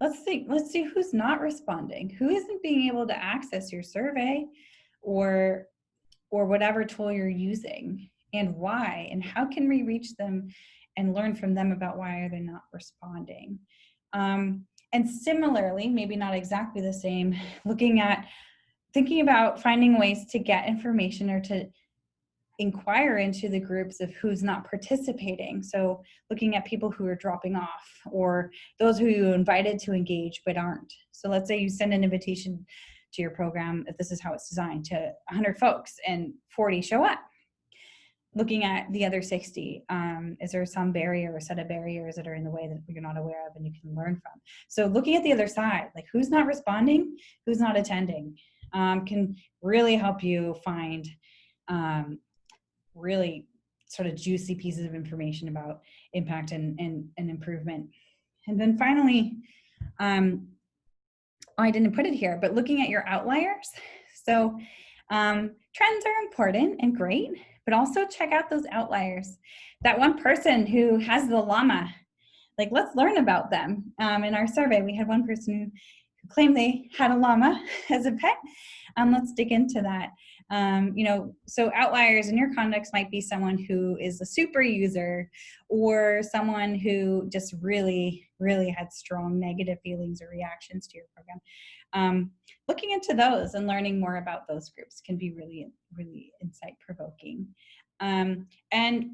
A: let's see who's not responding, who isn't being able to access your survey or whatever tool you're using, and why, and how can we reach them and learn from them about why are they not responding. And similarly, maybe not exactly the same, thinking about finding ways to get information or to inquire into the groups of who's not participating. So looking at people who are dropping off, or those who you invited to engage but aren't. So let's say you send an invitation to your program, if this is how it's designed, to 100 folks and 40 show up. Looking at the other 60, is there some barrier or set of barriers that are in the way that you're not aware of and you can learn from? So looking at the other side, like who's not responding, who's not attending, can really help you find really sort of juicy pieces of information about impact and improvement. And then finally, I didn't put it here, but looking at your outliers. So trends are important and great, but also check out those outliers. That one person who has the llama, like let's learn about them. In our survey, we had one person who claimed they had a llama as a pet. Let's dig into that. So outliers in your context might be someone who is a super user, or someone who just really, really had strong negative feelings or reactions to your program. Looking into those and learning more about those groups can be really, really insight provoking. And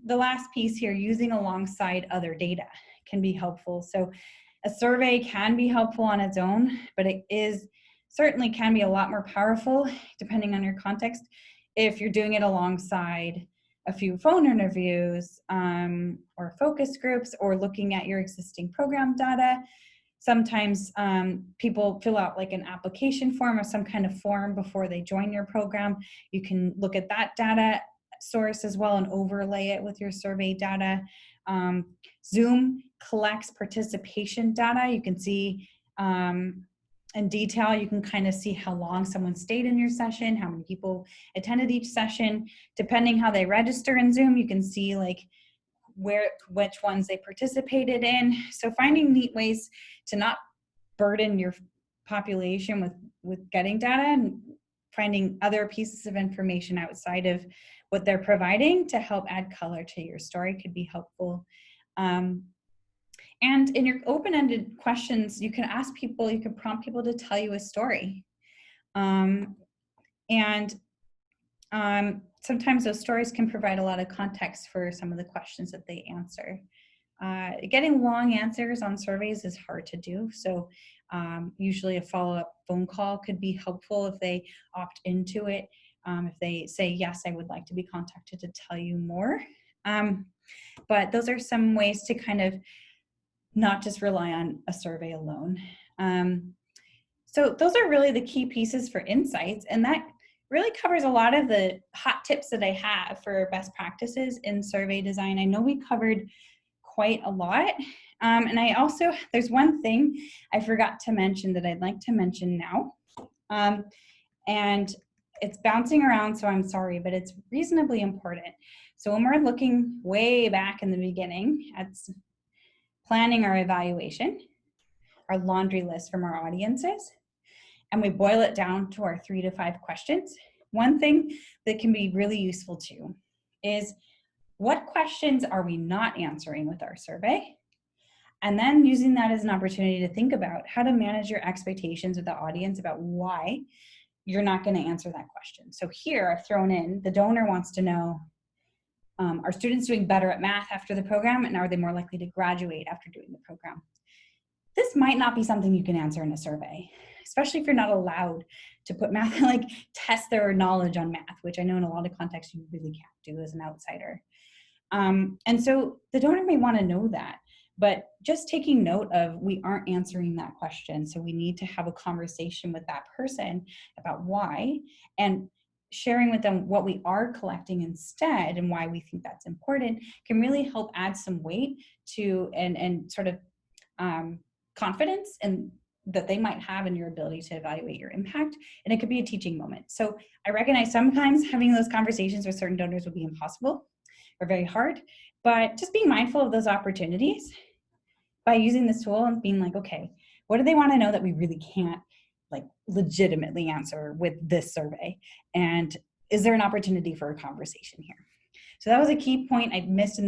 A: the last piece here, using alongside other data can be helpful. So a survey can be helpful on its own, but it certainly can be a lot more powerful depending on your context if you're doing it alongside a few phone interviews or focus groups, or looking at your existing program data. Sometimes people fill out like an application form or some kind of form before they join your program. You can look at that data source as well and overlay it with your survey data. Zoom collects participation data. You can see in detail, you can kind of see how long someone stayed in your session, how many people attended each session. Depending how they register in Zoom, you can see like which ones they participated in. So finding neat ways to not burden your population with getting data, and finding other pieces of information outside of what they're providing to help add color to your story could be helpful. And in your open-ended questions, you can ask people, you can prompt people to tell you a story. Sometimes those stories can provide a lot of context for some of the questions that they answer. Getting long answers on surveys is hard to do, so usually a follow-up phone call could be helpful if they opt into it. If they say, yes, I would like to be contacted to tell you more. But those are some ways to kind of not just rely on a survey alone. So those are really the key pieces for insights, and that really covers a lot of the hot tips that I have for best practices in survey design. I know we covered quite a lot, and I also, there's one thing I forgot to mention that I'd like to mention now, and it's bouncing around, so I'm sorry, but it's reasonably important. So when we're looking way back in the beginning at planning our evaluation, our laundry list from our audiences, and we boil it down to our 3 to 5 questions, one thing that can be really useful too is, what questions are we not answering with our survey? And then using that as an opportunity to think about how to manage your expectations with the audience about why you're not going to answer that question. So here I've thrown in, the donor wants to know, are students doing better at math after the program, and are they more likely to graduate after doing the program? This might not be something you can answer in a survey, especially if you're not allowed to put math, like test their knowledge on math, which I know in a lot of contexts you really can't do as an outsider. And so the donor may want to know that, but just taking note of, we aren't answering that question. So we need to have a conversation with that person about why, and sharing with them what we are collecting instead and why we think that's important can really help add some weight to and sort of confidence and that they might have in your ability to evaluate your impact. And it could be a teaching moment. So I recognize sometimes having those conversations with certain donors will be impossible or very hard, but just being mindful of those opportunities by using this tool and being like, okay, what do they want to know that we really can't like legitimately answer with this survey? And is there an opportunity for a conversation here? So that was a key point I missed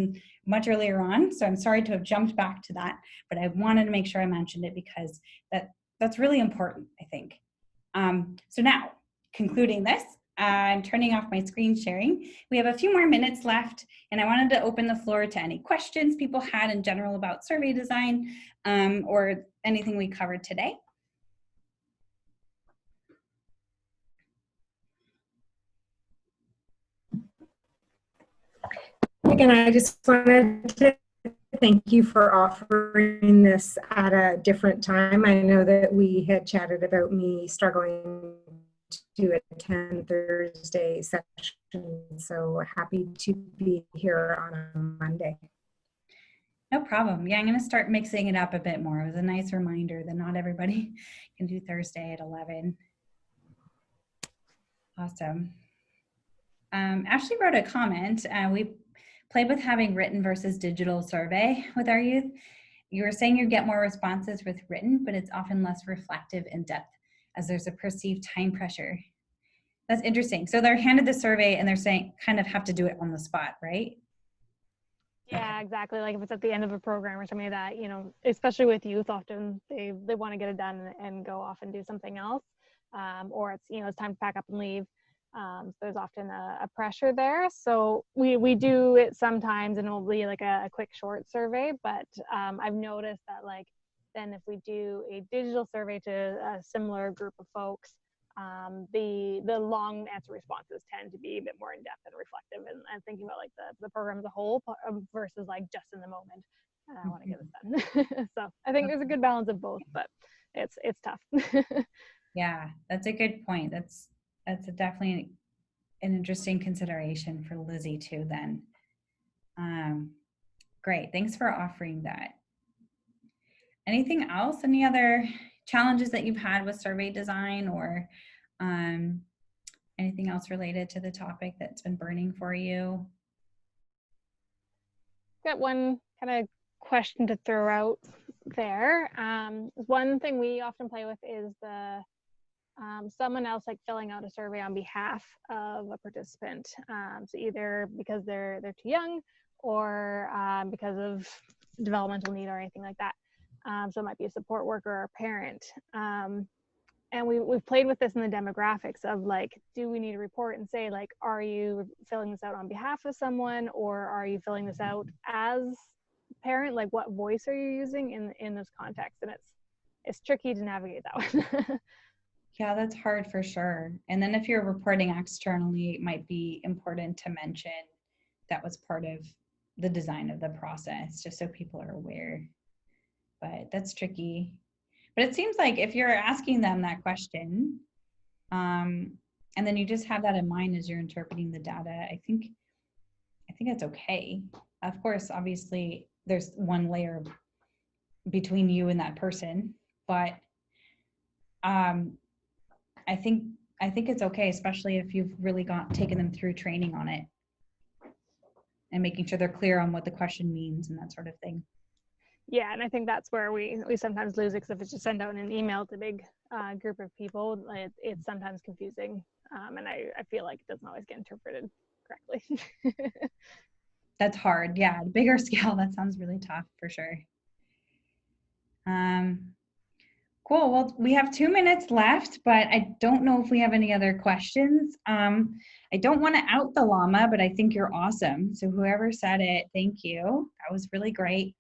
A: much earlier on. So I'm sorry to have jumped back to that, but I wanted to make sure I mentioned it because that's really important, I think. So now, concluding this, I'm turning off my screen sharing. We have a few more minutes left, and I wanted to open the floor to any questions people had in general about survey design or anything we covered today.
G: Again, I just wanted to thank you for offering this at a different time. I know that we had chatted about me struggling to attend Thursday session, so happy to be here on a Monday.
A: No problem. Yeah, I'm going to start mixing it up a bit more. It was a nice reminder that not everybody can do Thursday at 11. Awesome. Ashley wrote a comment. We played with having written versus digital survey with our youth. You were saying you get more responses with written, but it's often less reflective in depth as there's a perceived time pressure. That's interesting. So they're handed the survey and they're saying kind of have to do it on the spot, right?
C: Yeah, exactly. Like if it's at the end of a program or something like that, you know, especially with youth, often they want to get it done and go off and do something else. Or it's, you know, it's time to pack up and leave. So there's often a pressure there. So we do it sometimes and it'll be like a quick short survey, but I've noticed that like then if we do a digital survey to a similar group of folks, the long answer responses tend to be a bit more in depth and reflective and thinking about like the program as a whole versus like just in the moment. I want to get this done. So I think there's a good balance of both, but it's tough.
A: Yeah, that's a good point. That's definitely an interesting consideration for Lizzie too then. Great, thanks for offering that. Anything else? Any other challenges that you've had with survey design or anything else related to the topic that's been burning for you?
C: Got one kind of question to throw out there. One thing we often play with is the someone else like filling out a survey on behalf of a participant. So either because they're too young or because of developmental need or anything like that. So it might be a support worker or a parent. And we've played with this in the demographics of like, do we need to report and say like, are you filling this out on behalf of someone or are you filling this out as parent? Like what voice are you using in this context? And it's tricky to navigate that one.
A: Yeah, that's hard for sure. And then if you're reporting externally, it might be important to mention that was part of the design of the process, just so people are aware. But that's tricky. But it seems like if you're asking them that question, and then you just have that in mind as you're interpreting the data, I think it's okay. Of course, obviously, there's one layer between you and that person, but I think it's okay, especially if you've really taken them through training on it and making sure they're clear on what the question means and that sort of thing.
C: Yeah, and I think that's where we sometimes lose it, because if it's just sent out in an email to a big group of people, it's sometimes confusing, and I feel like it doesn't always get interpreted correctly.
A: That's hard. Yeah, the bigger scale, that sounds really tough for sure. Cool. Well, we have 2 minutes left, but I don't know if we have any other questions. I don't want to out the llama, but I think you're awesome. So whoever said it, thank you. That was really great.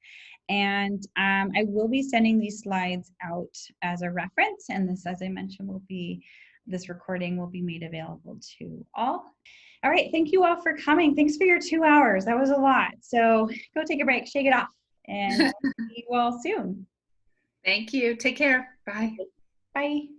A: And I will be sending these slides out as a reference. And this, as I mentioned, this recording will be made available to all. All right. Thank you all for coming. Thanks for your 2 hours. That was a lot. So go take a break, shake it off, and see you all soon.
B: Thank you. Take care. Bye.
A: Bye.